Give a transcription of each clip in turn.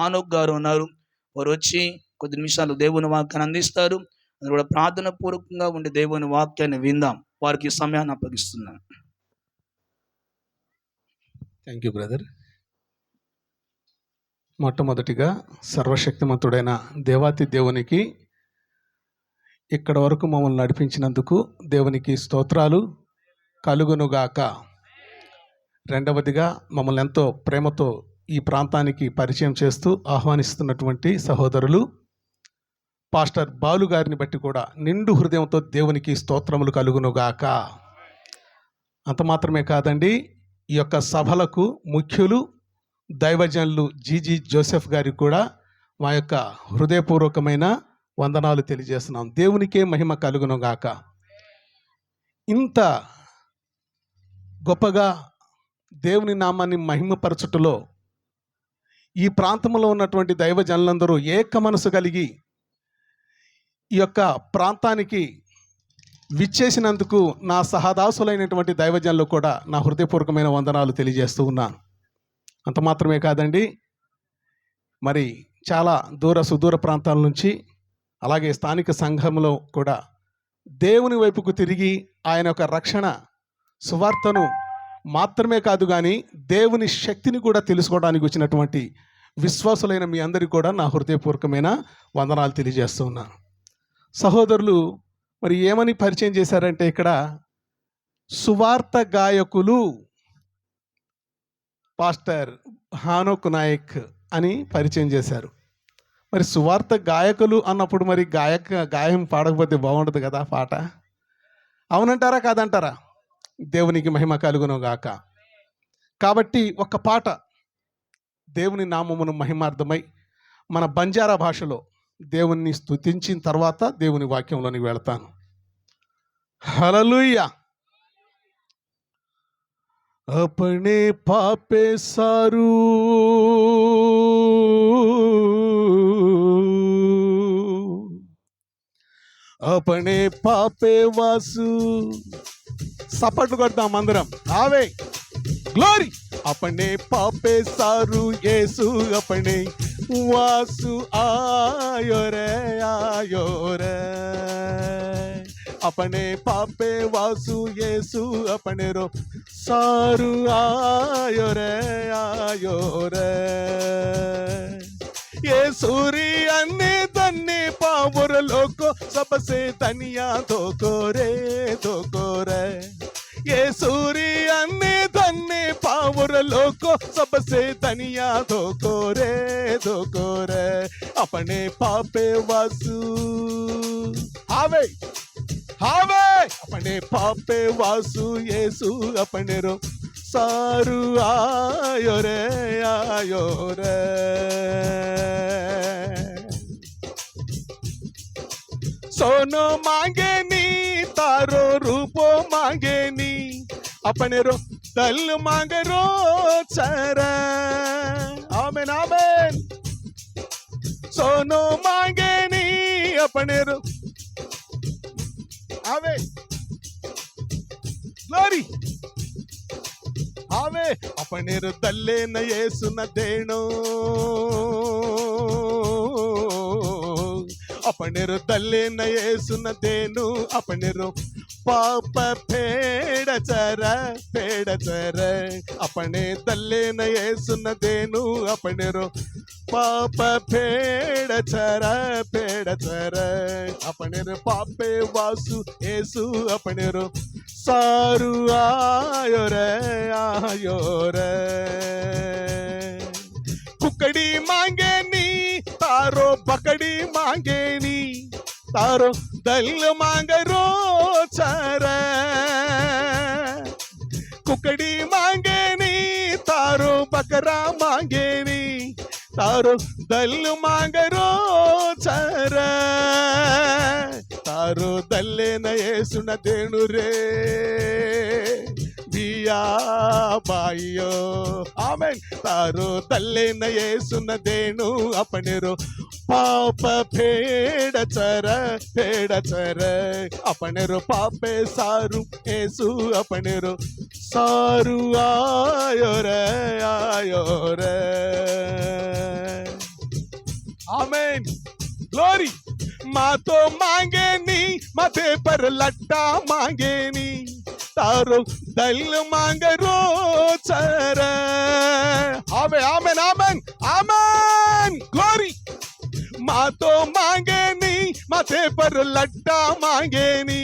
హానోక్ గారు ఉన్నారు. వారు వచ్చి కొద్ది నిమిషాలు దేవుని వాక్యాన్ని అందిస్తారు. అది కూడా ప్రార్థన పూర్వకంగా ఉండి దేవుని వాక్యాన్ని విందాం. వారికి సమయాన్ని అప్పగిస్తున్నాను. Thank you brother. మొట్టమొదటిగా సర్వశక్తిమంతుడైన దేవాతి దేవునికి ఇక్కడ వరకు మమ్మల్ని నడిపించినందుకు దేవునికి స్తోత్రాలు కలుగునుగాక. రెండవదిగా మమ్మల్ని ఎంతో ప్రేమతో ఈ ప్రాంతానికి పరిచయం చేస్తూ ఆహ్వానిస్తున్నటువంటి సహోదరులు పాస్టర్ బాలు గారిని బట్టి కూడా నిండు హృదయంతో దేవునికి స్తోత్రములు కలుగునుగాక. అంత మాత్రమే కాదండి, ఈ యొక్క సభలకు ముఖ్యులు దైవజనులు జీజీ జోసెఫ్ గారికి కూడా మా యొక్క హృదయపూర్వకమైన వందనాలు తెలియజేస్తున్నాం. దేవునికే మహిమ కలుగునుగాక. ఇంత గొప్పగా దేవుని నామాన్ని మహిమపరచుటలో ఈ ప్రాంతంలో ఉన్నటువంటి దైవజనులందరూ ఏక మనసు కలిగి ఈ యొక్క ప్రాంతానికి విచ్చేసినందుకు నా సహదాసులైనటువంటి దైవజనులు కూడా నా హృదయపూర్వకమైన వందనాలు తెలియజేస్తూ ఉన్నాను. అంత మాత్రమే కాదండి, మరి చాలా సుదూర ప్రాంతాల నుంచి అలాగే స్థానిక సంఘంలో కూడా దేవుని వైపుకు తిరిగి ఆయన యొక్క రక్షణ సువార్తను మాత్రమే కాదు కానీ దేవుని శక్తిని కూడా తెలుసుకోవడానికి వచ్చినటువంటి విశ్వాసులైన మీ అందరికీ కూడా నా హృదయపూర్వకమైన వందనాలు తెలియజేస్తూ ఉన్నాను. సహోదరులు మరి ఏమని పరిచయం చేశారంటే, ఇక్కడ సువార్త గాయకులు పాస్టర్ హానోక్ నాయక్ అని పరిచయం చేశారు. మరి సువార్త గాయకులు అన్నప్పుడు మరి గాయం పాడకపోతే బాగుండదు కదా పాట. అవునంటారా కాదంటారా? దేవునికి మహిమ కలుగును గాక. కాబట్టి ఒక పాట దేవుని నామమును మహిమార్థమై మన బంజారా భాషలో దేవుని స్తుతించిన తర్వాత దేవుని వాక్యంలోనికి వెళతాను. హల్లెలూయా. अपने पापे सारू अपने पापे वासु सपट కొడతాం అందరం. ఆవే గ్లోరీ. अपने पापे सारू येसु अपने वासु आयो रे अपने पापे वासु येसु अपने रो सारू आयो रे ये सूरी अन्य तन्ने पावर लोको सबसे धनिया धोको रे ये सूरी अन्य तन्ने पावर लोको सबसे धनिया धोको रे अपने पापे वासु हावे अपने पापे वासु येसु अपने रो सारू आयो रे सोनो मांगे नी तारो रूपो मांगे नी अपने रो दल मांगे रो चरा. आमेन आमेन. सोनो मांगे नी अपने रो आवे ग्लोरी आवे अपने रो दल्ले न येसु न देणो अपने रो दल्ले न येसु न देनु अपने रो पाप फेड़ चर अपने दल्ले न येसु न देनु अपने रो पाप फेड़ चर अपने रो पापे वासु येसु अपने रो सारू आयो रे कुकड़ी मांगे नी तारो बकड़ी मांगे नी तारो दल मांगे रो चर कुकड़ी मांगे नी तारो बकरा मांगे नी तारो दल मांगे रो चर तारो दल्ले न येसु न देनु रे बिया बाइयो. आमेन. तारो दल्ले न येसु न देनु अपने रो पाप फेड़ चर अपने रो पापे सारू येसु अपने रो सारू आयो रे आमेन ग्लोरी माँ तो मांगे नी माथे पर लट्टा मांगे नी तारो दल मांग रो चर आमेन आमेन आमेन आमेन ग्लोरी माँ तो मांगे नी माथे पर लट्टा मांगे नी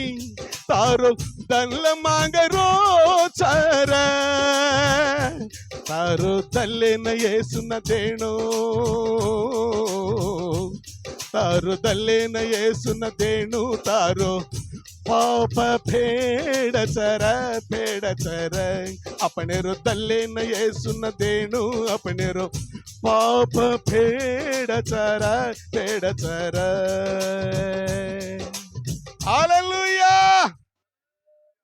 तारो दल मांग रो चर तारो दल्ले न येसुन देणो तारो दल्ले न येसुन देणु तारो पाप फेड चर अपने रो दल्ले न येसुन देणु अपने रो पाप फेड चर హల్లెలూయా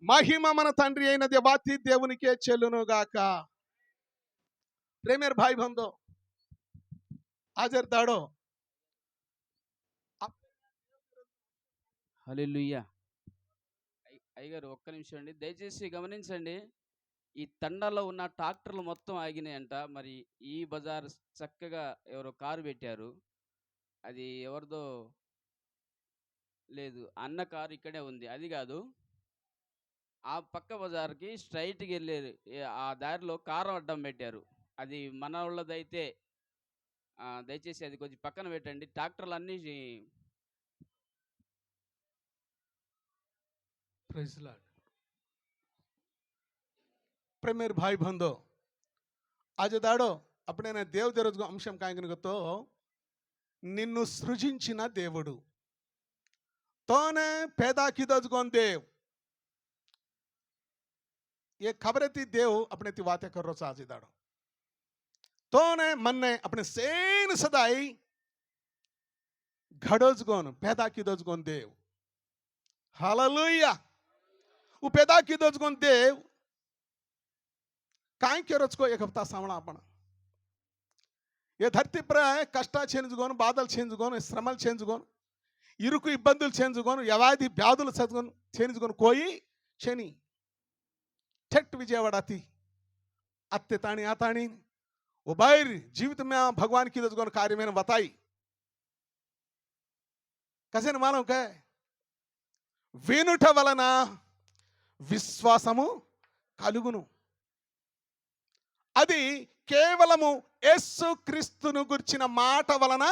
మహిమ మన తండ్రి అయిన దేవాతి దేవునికే చెల్లును గాక ప్రేమర్ భాई बंधो हाजर दाड़ो హల్లెలూయా. అయ్యగారు ఒక్క నిమిషం అండి, దయచేసి గమనించండి. ఈ తండాలో ఉన్న ట్రాక్టర్లు మొత్తం ఆగినాయంట. మరి ఈ బజార్ చక్కగా ఎవరో కారు పెట్టారు, అది ఎవరిదో లేదు, అన్న కారు ఇక్కడే ఉంది. అది కాదు, ఆ పక్క బజార్కి స్ట్రైట్కి వెళ్ళే ఆ దారిలో కారు అడ్డం పెట్టారు. అది మన వాళ్ళదైతే దయచేసి అది కొంచెం పక్కన పెట్టండి. ట్రాక్టర్లు అన్నీ प्रेज लॉर्ड प्रेमर भाई बंधो आज दाड़ो अपने देव देवज अंशं कायगतो నిన్ను సృజించిన దేవుడు तोने पैदा की दजगोन देव ये खबर थी देव अपने ती बातें कर रो साजी दाड़ो तोने मन ने अपने सेन सदाई घड़ोजगोन पैदा की दजगोन देव हालेलुया वो पैदा की दजगोन देव काय के रोज को एक हफ्ता सामना अपन ये धरती पर कष्ट చేంచుగోन బాధలు చేంచుగోन శ్రమలు చేంచుగోन ఇరుకు ఇబ్బందులు చేంచుగోन యవాది వ్యాధులు చేంచుగోन कोई शनि ठेट विजयवाड़ाती अत्ते ताणी आताणी वो बाहर जीवित में भगवान की दजगोन कार्य में बताई कैसे न मालूम क्या विनुట వలన విశ్వాసము కలుగును అది కేవలము యేసు క్రీస్తును గుర్చిన మాట వలన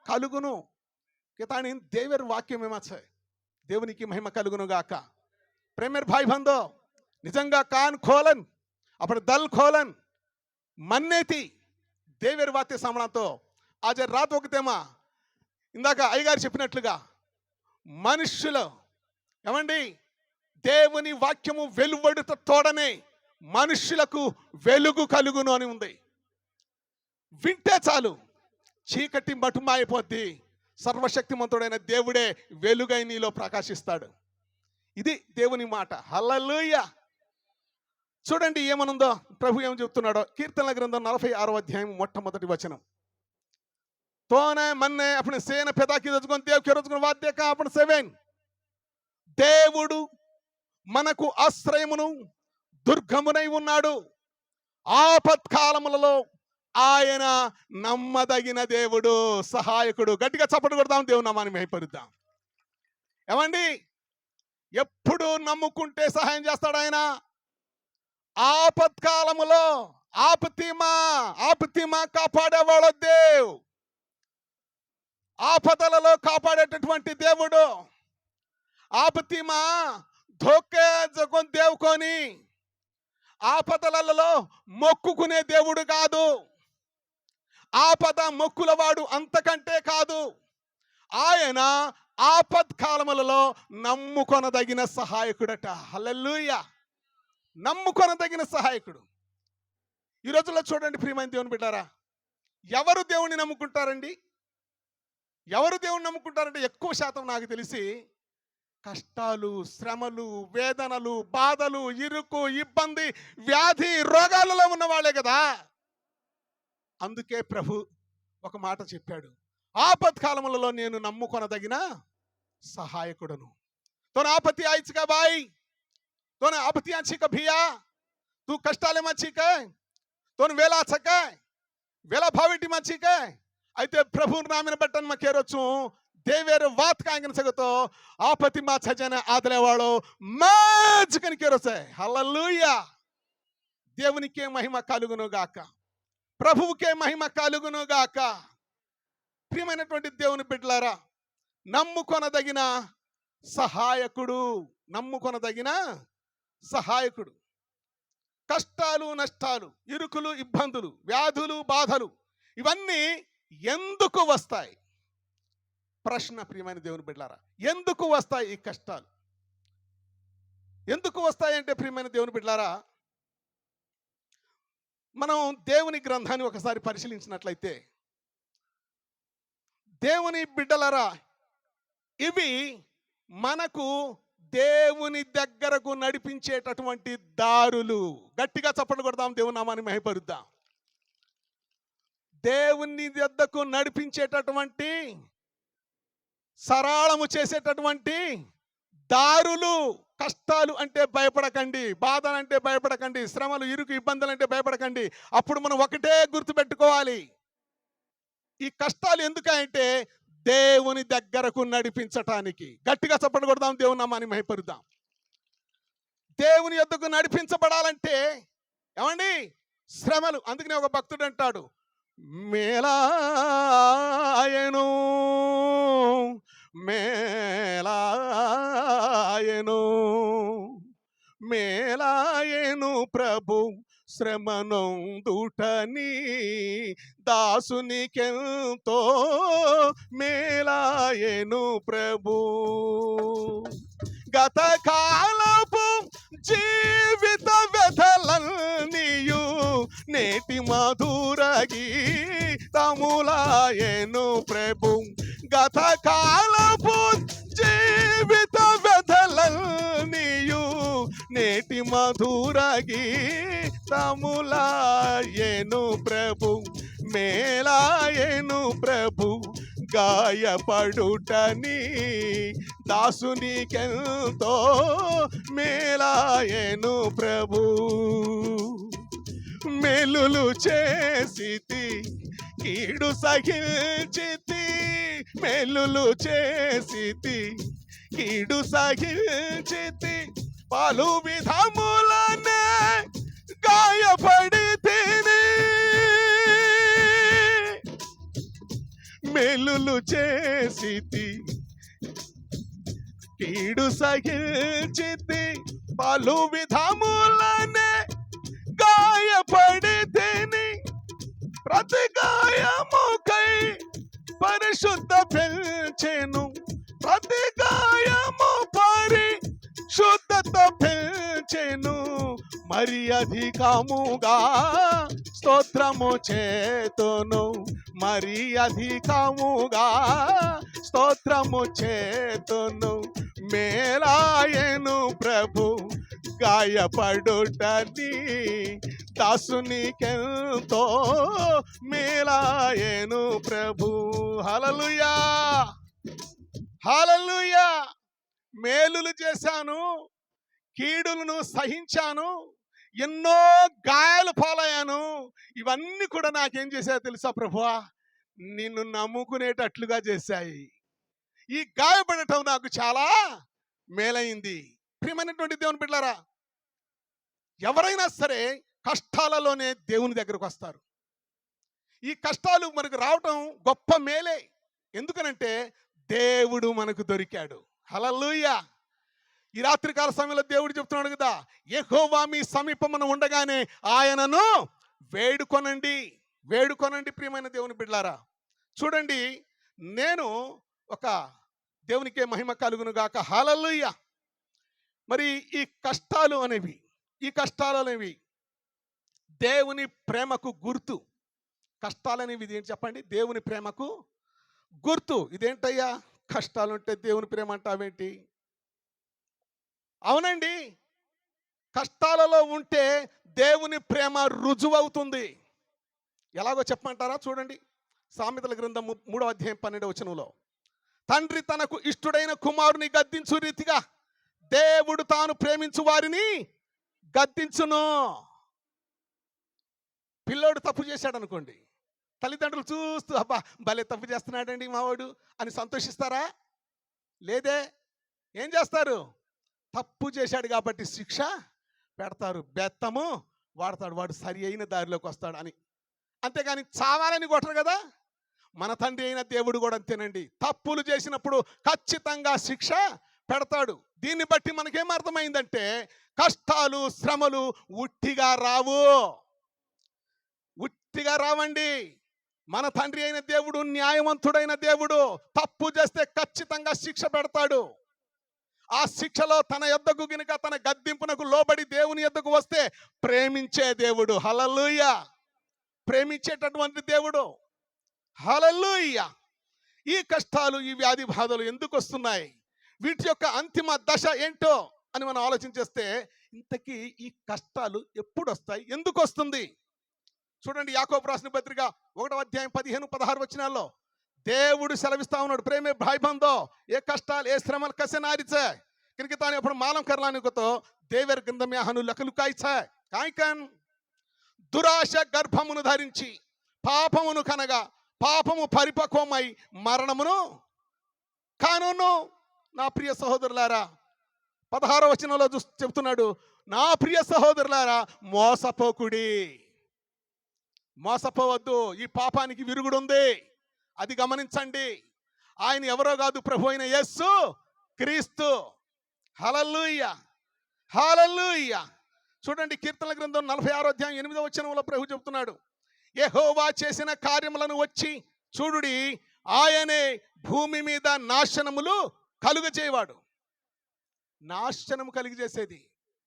కలుగును केतानी देवर वाक्य में है దేవుని की महिमा कलुगुनु गाका प्रेमर भाई बंधो निजंगा कान खोलन अपने दल खोलन मन्नेती देवर वाते सामनातो आज रात ఒకతేమా ఇందాక అయ్యగారు చెప్పినట్లుగా మనుషులు ఏమండి దేవుని వాక్యము వెలువడుట తోడనే మనుషులకు వెలుగు కలుగును అని ఉంది. వింటే చాలు చీకటి మటుమాయిపోద్ది, సర్వశక్తిమంతుడైన దేవుడే వెలుగై నీలో ప్రకాశిస్తాడు. ఇది దేవుని మాట. హల్లెలూయా. చూడండి ఏమనుందో ప్రభు ఏం చెప్తున్నాడో. కీర్తనల గ్రంథం 46వ అధ్యాయం మొట్టమొదటి వచనం. తోనే మన్నే అప్పుడు సేన పెదాకి దజుకొని దేవుకి రోజుకొని వాద్యక అప్పుడు 7 దేవుడు మనకు ఆశ్రయమును దుర్గమునై ఉన్నాడు, ఆపత్కాలములలో ఆయన నమ్మదగిన దేవుడు, సహాయకుడు. గట్టిగా చప్పట్లు కొడదాం, దేవుని నామాన్ని మహిమపరుద్దాం. ఏమండి ఎప్పుడు నమ్ముకుంటే సహాయం చేస్తాడు ఆయన. ఆపత్కాలములో ఆపతిమా కాపాడేవాడు దేవ్. ఆపదలలో కాపాడేటటువంటి దేవుడు. ఆపతిమా ధోకే జగన్ దేవుకొని ఆపదలలో మొక్కుకునే దేవుడు కాదు. ఆపద మొక్కులవాడు అంతకంటే కాదు. ఆయన ఆపత్కాలములలో నమ్ముకొనదగిన సహాయకుడట. హల్లెలూయా. నమ్ముకొనదగిన సహాయకుడు. ఈ రోజుల్లో చూడండి ప్రియమైన దేవుని బిడ్డారా, ఎవరు దేవుణ్ణి నమ్ముకుంటారండి? ఎవరు దేవుణ్ణి నమ్ముకుంటారంటే ఎక్కువ శాతం నాకు తెలిసి కష్టాలు, శ్రమలు, వేదనలు, బాధలు, ఇరుకు, ఇబ్బంది, వ్యాధి, రోగాలలో ఉన్న వాళ్ళే కదా. అందుకే ప్రభు ఒక మాట చెప్పాడు, ఆపత్కాలములలో నేను నమ్ముకొనదగిన సహాయకుడను. తోన ఆపత్తి ఆయిచ్చుగా బాయ్, తోన ఆపత్తి ఆచిక భియా, తూ కష్టాలే మచ్చిక, తోన వేలా చక, వేలా భావిటి మచ్చిక, అయితే ప్రభు ನಾಮಿನ ಬಟ್ಟನ್ ಕೇರೊಚ್ಚು ದೇವೇರು ವಾತ್ ಕಾಂಗಿನ ಸಗತೋ ಆಪತಿ ಮಾ ಸಜನ ಆದಲೆವಾಳು ಮಾಜ್ಕని కేరొస్తాయి. హల్లెలూయా. దేవునికే మహిమ కలుగును గాక, ప్రభువుకే మహిమ కలుగును గాక. ప్రియమైనటువంటి దేవుని బిడ్డలారా, నమ్ముకొనదగిన సహాయకుడు, నమ్ముకొనదగిన సహాయకుడు. కష్టాలు, నష్టాలు, ఇరుకులు, ఇబ్బందులు, వ్యాధులు, బాధలు ఇవన్నీ ఎందుకు వస్తాయి? ప్రశ్న ప్రియమైన దేవుని బిడ్డలారా, ఎందుకు వస్తాయి ఈ కష్టాలు? ఎందుకు వస్తాయి అంటే ప్రియమైన దేవుని బిడ్డలారా, మనం దేవుని గ్రంథాన్ని ఒకసారి పరిశీలించినట్లయితే, దేవుని బిడ్డలారా, ఇవి మనకు దేవుని దగ్గరకు నడిపించేటటువంటి దారులు. గట్టిగా చప్పట్లు కొడదాం, దేవుని నామాన్ని మహిమపరుద్దాం. దేవుని వద్దకు నడిపించేటటువంటి, సరళము చేసేటటువంటి దారులు. కష్టాలు అంటే భయపడకండి, బాధలు అంటే భయపడకండి, శ్రమలు, ఇరుకు, ఇబ్బందులు అంటే భయపడకండి. అప్పుడు మనం ఒకటే గుర్తుపెట్టుకోవాలి, ఈ కష్టాలు ఎందుకంటే దేవుని దగ్గరకు నడిపించటానికి. గట్టిగా చప్పట్లు కొడదాం, దేవుని నామాన్ని మహిమపరుద్దాం. దేవుని యొద్దకు నడిపించబడాలంటే ఏమండి శ్రమలు. అందుకనే ఒక భక్తుడు అంటాడు, మేలాయను మేలాయను మేలాయను ప్రభు శ్రమనొందుటని దాసునికెంతో మేలాయను ప్రభు. గత కాలపు జీవిత వ్యధలన్నీయు నేటి మధుర గీతములాయను ప్రభు. గత కాలపు జీవిత వ్యధలన్నీయు నేటి మధుర గీతములాయను ప్రభు. మేలాయను ప్రభు గాయపడుటని దాసునికెంతో మేలాయను ప్రభు. మేలులు చేసితి కీడు సహించితి, మేలులు చేసితి కీడు సహించితి, పలు విధములనే గాయపడి తిని. మేలులు చేసితి కీడు సహించితి, పలు విధములనే గాయపడి తిని. ప్రతి గాయముకై పరిశుద్ధ పెంచెను, ప్రతి గాయము పరిశుద్ధత పెంచెను. మరి అధికముగా స్తోత్రము చేతును, మరి అధికముగా స్తోత్రము చేతును. మేలాయను ప్రభు గాయపడుటని దాసునికెంతో మేలాయను ప్రభు. హల్లెలూయా, హల్లెలూయా. మేలులు చేశాను, కీడులను సహించాను, ఎన్నో గాయాలు పాలయ్యాను. ఇవన్నీ కూడా నాకేం చేశాయో తెలుసా ప్రభువా? నిన్ను నమ్ముకునేటట్లుగా చేశాయి. ఈ గాయపడటం నాకు చాలా మేలైంది. ప్రియమైనటువంటి దేవుని బిడ్డలారా, ఎవరైనా సరే కష్టాలలోనే దేవుని దగ్గరకు వస్తారు. ఈ కష్టాలు మనకు రావటం గొప్ప మేలే. ఎందుకనంటే దేవుడు మనకు దొరికాడు. హల్లెలూయా. ఈ రాత్రికాల సమయంలో దేవుడు చెప్తున్నాడు కదా, యెహోవా మీ సమీపమున ఉండగానే ఆయనను వేడుకొనండి, వేడుకొనండి. ప్రియమైన దేవుని బిడ్డలారా, చూడండి, నేను ఒక దేవునికే మహిమ కలుగును గాక. హల్లెలూయా. మరి ఈ కష్టాలు అనేవి, ఈ కష్టాలు అనేవి దేవుని ప్రేమకు గుర్తు. కష్టాలనేవి ఇదేంటి చెప్పండి? దేవుని ప్రేమకు గుర్తు. ఇదేంటయ్యా కష్టాలుంటే దేవుని ప్రేమ అంటావేంటి? అవునండి, కష్టాలలో ఉంటే దేవుని ప్రేమ రుజువవుతుంది. ఎలాగో చెప్పమంటారా? చూడండి, సామెతల గ్రంథం 3వ అధ్యాయం 12వ వచనంలో, తండ్రి తనకు ఇష్టుడైన కుమారుని గద్దించు రీతిగా దేవుడు తాను ప్రేమించు వారిని గద్దించును. పిల్లోడు తప్పు చేశాడు అనుకోండి, తల్లిదండ్రులు చూస్తూ అబ్బా భలే తప్పు చేస్తున్నాడండి మావాడు అని సంతోషిస్తారా? లేదే. ఏం చేస్తారు? తప్పు చేశాడు కాబట్టి శిక్ష పెడతారు, బెత్తము వాడతాడు, వాడు సరి అయిన దారిలోకి వస్తాడు అని. అంతేగాని చావాలని కొట్టరు కదా. మన తండ్రి అయిన దేవుడు కూడా అంతేనండి. తప్పులు చేసినప్పుడు ఖచ్చితంగా శిక్ష పెడతాడు. దీన్ని బట్టి మనకేం అర్థమైందంటే కష్టాలు శ్రమలు ఉట్టిగా రావు, ఉట్టిగా రావండి. మన తండ్రి అయిన దేవుడు న్యాయవంతుడైన దేవుడు. తప్పు చేస్తే ఖచ్చితంగా శిక్ష పెడతాడు. ఆ శిక్షలో తన యొద్దకు గినక తన గద్దింపునకు లోబడి దేవుని యొద్దకు వస్తే ప్రేమించే దేవుడు. హల్లెలూయా. ప్రేమించేటటువంటి దేవుడు. హల్లెలూయా. ఈ కష్టాలు ఈ వ్యాధి బాధలు ఎందుకు వస్తున్నాయి, వీటి యొక్క అంతిమ దశ ఏంటో అని మనం ఆలోచించేస్తే ఇంతకీ ఈ కష్టాలు ఎప్పుడు వస్తాయి, ఎందుకు వస్తుంది? చూడండి, యాకోబు రాసిన పత్రిక 1వ అధ్యాయం 15-16 వచనాల్లో దేవుడు సెలవిస్తా ఉన్నాడు, ప్రేమే భాई बंदो ये कष्टाल ये श्रमल कसे नारीच है क्योंकि ताने अपन मालूम कर लाने को तो देवर ग्रंथ में हनु लकलुकाई है काय कन దురాశ గర్భమును ధరించి పాపమును కనగా పాపము పరిపక్వమై మరణమును కానును. నా ప్రియ సహోదరులారా 16వ వచనంలో చెప్తున్నాడు, నా ప్రియ సహోదరులారా మోసపోకుడి, మోసపోవద్దు. ఈ పాపానికి విరుగుడు ఉంది, అది గమనించండి. ఆయన ఎవరో కాదు, ప్రభు అయిన యేసు క్రీస్తు. హల్లెలూయా, హల్లెలూయా. చూడండి, కీర్తనల గ్రంథం 46వ అధ్యాయం 8వ వచనంలో ప్రభు చెప్తున్నాడు, యెహోవా చేసిన కార్యములను వచ్చి చూడుడి, ఆయనే భూమి మీద నాశనములు కలుగజేయవాడు. నాశనము కలిగజేసేది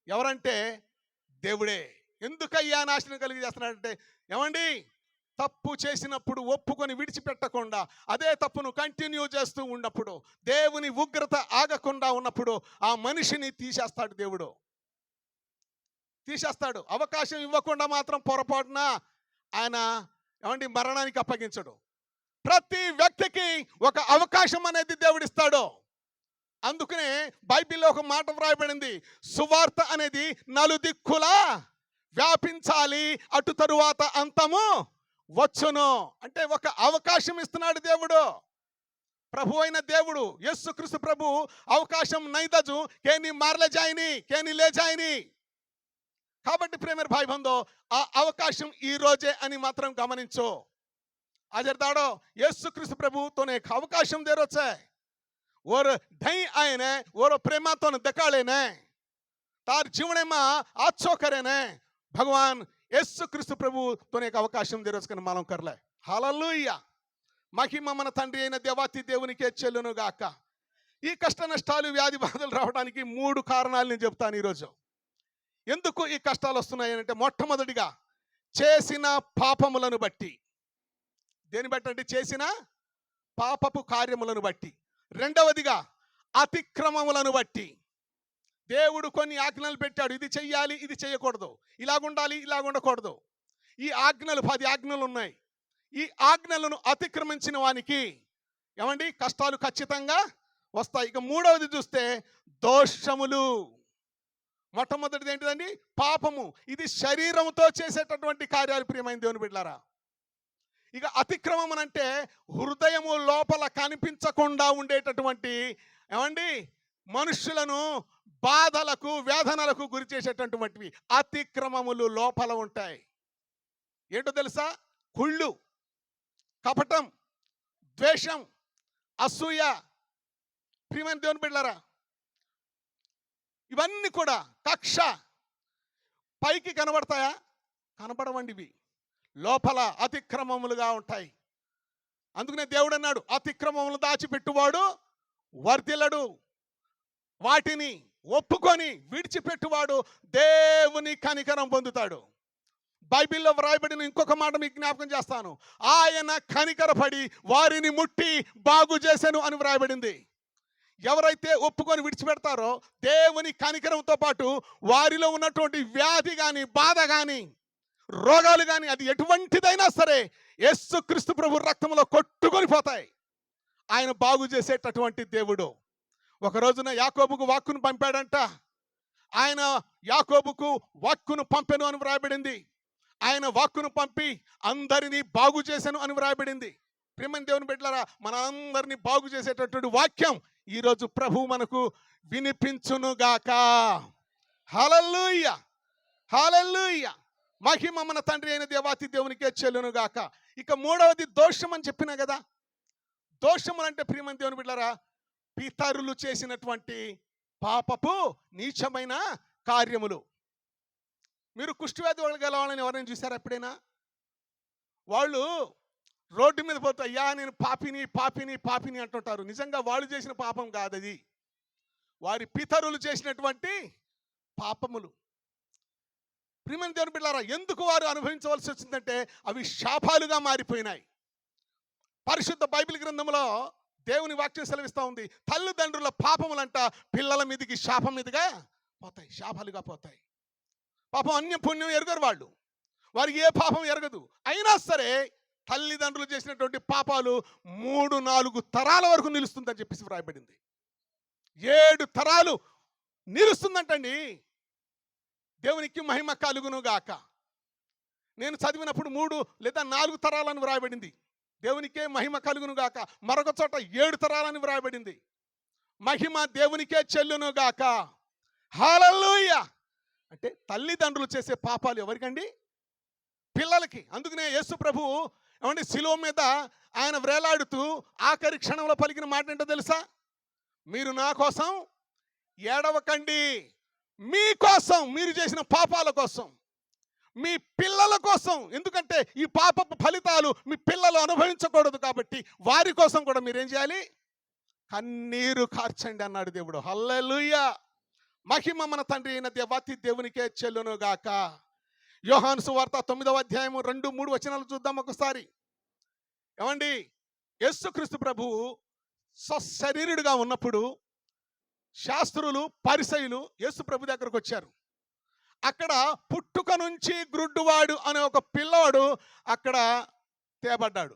ఎవరంటే దేవుడే. ఎందుకయ్యా నాశనం కలిగజేస్తున్నాడంటే, ఏమండి, తప్పు చేసినప్పుడు ఒప్పుకొని విడిచిపెట్టకుండా అదే తప్పును కంటిన్యూ చేస్తూ ఉన్నప్పుడు, దేవుని ఉగ్రత ఆగకుండా ఉన్నప్పుడు ఆ మనిషిని తీసేస్తాడు దేవుడు, తీసేస్తాడు. అవకాశం ఇవ్వకుండా మాత్రం పొరపాటున ఆయన ఏమండి మరణానికి అప్పగించడు. ప్రతి వ్యక్తికి ఒక అవకాశం అనేది దేవుడిస్తాడు. అందుకనే బైబిల్లో ఒక మాట వ్రాయబడింది, సువార్త అనేది నలుదిక్కులా వ్యాపించాలి, అటు తరువాత అంతము వచ్చును. అంటే ఒక అవకాశం ఇస్తున్నాడు దేవుడు. ప్రభు అయిన దేవుడు యేసుక్రీస్తు ప్రభు అవకాశం నైదజు కేని మార్లే జాయిని కేని లే జాయిని. కాబట్టి ప్రేమర్ భాई बंदो ఆ అవకాశం ఈ రోజే అని మాత్రం గమనించు. आजर दाड़ो యేసుక్రీస్తు ప్రభు तोने एक అవకాశం दे रोचे और ढई आए ने और प्रेमा तो दकाले ने तार जीवने में आच्छो करे ने भगवान యేసుక్రీస్తు ప్రభు तोने एक అవకాశం दे रोच कन मालूम कर ले. హల్లెలూయా. మహిమ మన తండ్రి అయిన దేవాతి దేవునికే చెల్లును గాక. ఈ కష్ట నష్టాలు వ్యాధి బాధలు రావడానికి 3 కారణాలు నేను చెప్తాను ఈరోజు. ఎందుకు ఈ కష్టాలు వస్తున్నాయి అంటే, మొట్టమొదటిగా చేసిన పాపములను బట్టి. దేని బట్టి అంటే, చేసిన పాపపు కార్యములను బట్టి. రెండవదిగా అతిక్రమములను బట్టి. దేవుడు కొన్ని ఆజ్ఞలు పెట్టాడు, ఇది చెయ్యాలి ఇది చేయకూడదు, ఇలాగుండాలి ఇలాగుండకూడదు. ఈ ఆజ్ఞలు 10 ఆజ్ఞలు ఉన్నాయి. ఈ ఆజ్ఞలను అతిక్రమించిన వానికి ఏమండి కష్టాలు ఖచ్చితంగా వస్తాయి. ఇక మూడవది చూస్తే దోషములు. మొట్టమొదటిది ఏంటిదండి? పాపము. ఇది శరీరంతో చేసేటటువంటి కార్యాలు ప్రియమైన దేవుని బిడ్డలారా. ఇక అతిక్రమం అంటే హృదయము లోపల కనిపించకుండా ఉండేటటువంటి ఏమండి మనుషులను బాధలకు వేదనలకు గురి చేసేటటువంటివి అతిక్రమములు లోపల ఉంటాయి. ఏంటో తెలుసా? కుళ్ళు, కపటం, ద్వేషం, అసూయ. ప్రియమైన దేవుని బిడ్డలారా, ఇవన్నీ కూడా కక్ష పైకి కనబడతాయా? కనబడవండి. ఇవి లోపల అతిక్రమములుగా ఉంటాయి. అందుకనే దేవుడు అన్నాడు, అతిక్రమములు దాచిపెట్టువాడు వర్ధిల్లడు, వాటిని ఒప్పుకొని విడిచిపెట్టువాడు దేవుని కనికరం పొందుతాడు. బైబిల్లో వ్రాయబడిన ఇంకొక మాట మీకు జ్ఞాపకం చేస్తాను, ఆయన కనికరపడి వారిని ముట్టి బాగు చేసెను అని వ్రాయబడింది. ఎవరైతే ఒప్పుకొని విడిచిపెడతారో దేవుని కనికరంతో పాటు వారిలో ఉన్నటువంటి వ్యాధి కానీ బాధ కానీ రోగాలు కానీ అది ఎటువంటిదైనా సరే యేసుక్రీస్తు ప్రభు రక్తంలో కొట్టుకొని పోతాయి. ఆయన బాగు చేసేటటువంటి దేవుడు. ఒక రోజున యాకోబుకు వాక్కును పంపాడంట. ఆయన యాకోబుకు వాక్కును పంపెను అని వ్రాయబడింది. ఆయన వాక్కును పంపి అందరినీ బాగు చేశాను అని వ్రాయబడింది. ప్రియమైన దేవుని బిడ్డలారా, మన అందరినీ బాగు చేసేటటువంటి వాక్యం ఈరోజు ప్రభు మనకు వినిపించునుగాక. హల్లెలూయా, హల్లెలూయా. మహిమ మన తండ్రి అయిన దేవాతి దేవునికే చెల్లునుగాక. ఇక మూడవది దోషం అని చెప్పినా కదా. దోషములు అంటే ప్రియమైన దేవుని బిడ్డలారా, పితరులు చేసినటువంటి పాపపు నీచమైన కార్యములు. మీరు కుష్ఠవ్యాధి వాళ్ళు గెలవాలని ఎవరైనా చూసారా ఎప్పుడైనా? వాళ్ళు రోడ్డు మీద పోతే అయ్యా నేను పాపిని పాపిని పాపిని అంటుంటారు. నిజంగా వాళ్ళు చేసిన పాపం కాదు అది, వారి పితరులు చేసినటువంటి పాపములు. ప్రియమైన దేవుని బిడ్డలారా, ఎందుకు వారు అనుభవించవలసి వచ్చిందంటే అవి శాపాలుగా మారిపోయినాయి. పరిశుద్ధ బైబిల్ గ్రంథంలో దేవుని వాక్యం సెలవిస్తూ ఉంది, తల్లిదండ్రుల పాపములంట పిల్లల మీదకి శాపం మీదుగా పోతాయి, శాపాలుగా పోతాయి. పాపం అన్య పుణ్యం ఎరగరు వాళ్ళు, వారికి ఏ పాపం ఎరగదు. అయినా సరే తల్లిదండ్రులు చేసినటువంటి పాపాలు 3-4 తరాల వరకు నిలుస్తుందని చెప్పేసి వ్రాయబడింది. 7 తరాలు నిలుస్తుందంటండి. దేవునికి మహిమ కలుగును గాక. నేను చదివినప్పుడు 3 లేదా 4 తరాలని వ్రాయబడింది. దేవునికే మహిమ కలుగును గాక. మరొక చోట 7 తరాలని వ్రాయబడింది. మహిమ దేవునికే చెల్లును గాక. హల్లెలూయా. అంటే తల్లిదండ్రులు చేసే పాపాలు ఎవరికండి? పిల్లలకి. అందుకనే యేసు ప్రభు ఏమంటే శిలువ మీద ఆయన వ్రేలాడుతూ ఆఖరి క్షణంలో పలికిన మాట ఏంటో తెలుసా? మీరు నా కోసం ఏడవకండి, మీకోసం, మీరు చేసిన పాపాల కోసం, మీ పిల్లల కోసం. ఎందుకంటే ఈ పాపపు ఫలితాలు మీ పిల్లలు అనుభవించకూడదు కాబట్టి వారి కోసం కూడా మీరేం చేయాలి? కన్నీరు కార్చండి అన్నాడు దేవుడు. హల్లెలూయా. మహిమ మన తండ్రి అయిన దేవాతి దేవునికే చెల్లును గాక. యోహాను సువార్త 9వ అధ్యాయము 2-3 వచనాలు చూద్దాం ఒకసారి. ఏమండి, యేసుక్రీస్తు ప్రభువు సశరీరుడుగా ఉన్నప్పుడు శాస్త్రులు పరిసయ్యులు యేసు ప్రభు దగ్గరకు వచ్చారు. అక్కడ పుట్టుక నుంచి గ్రుడ్డువాడు అనే ఒక పిల్లవాడు అక్కడ తేబడ్డాడు.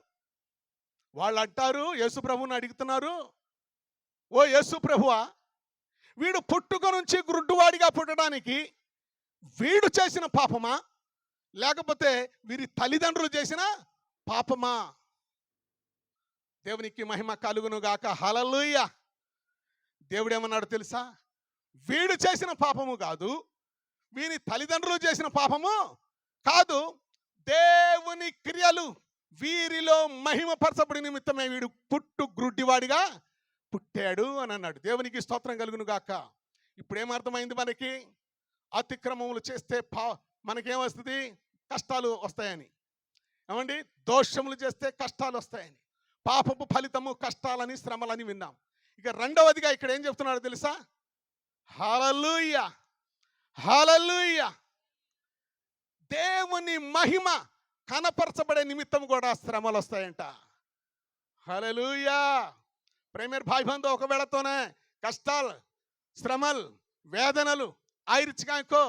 వాళ్ళు అంటారు, యేసు ప్రభువుని అడుగుతున్నారు, ఓ యేసు ప్రభువా, వీడు పుట్టుక నుంచి గ్రుడ్డువాడిగా పుట్టడానికి వీడు చేసిన పాపమా లేకపోతే వీరి తల్లిదండ్రులు చేసిన పాపమా? దేవునికి మహిమ కలుగును గాక. హల్లెలూయా. దేవుడు ఏమన్నాడు తెలుసా? వీడు చేసిన పాపము కాదు, వీని తల్లిదండ్రులు చేసిన పాపము కాదు, దేవుని క్రియలు వీరిలో మహిమపరచబడి నిమిత్తమే వీడు గ్రుడ్డివాడిగా పుట్టాడు అని అన్నాడు. దేవునికి స్తోత్రం కలుగును గాక. ఇప్పుడు ఏమర్థమైంది మనకి? అతిక్రమములు చేస్తే మనకేమొస్తుంది? కష్టాలు వస్తాయని. ఏమండి, దోషములు చేస్తే కష్టాలు వస్తాయని, పాపపు ఫలితము కష్టాలని శ్రమలని విన్నాం. ఇక రెండవదిగా ఇక్కడ ఏం చెప్తున్నాడు తెలుసా? హల్లెలూయా, హల్లెలూయా. దేవుని మహిమ కనపరచబడే నిమిత్తం కూడా శ్రమలు వస్తాయంట. హల్లెలూయా. ప్రేమర్ భాई बंधु ఒకవేళతోనే కష్టాలు, శ్రమలు, వేదనలు आयरिच कांको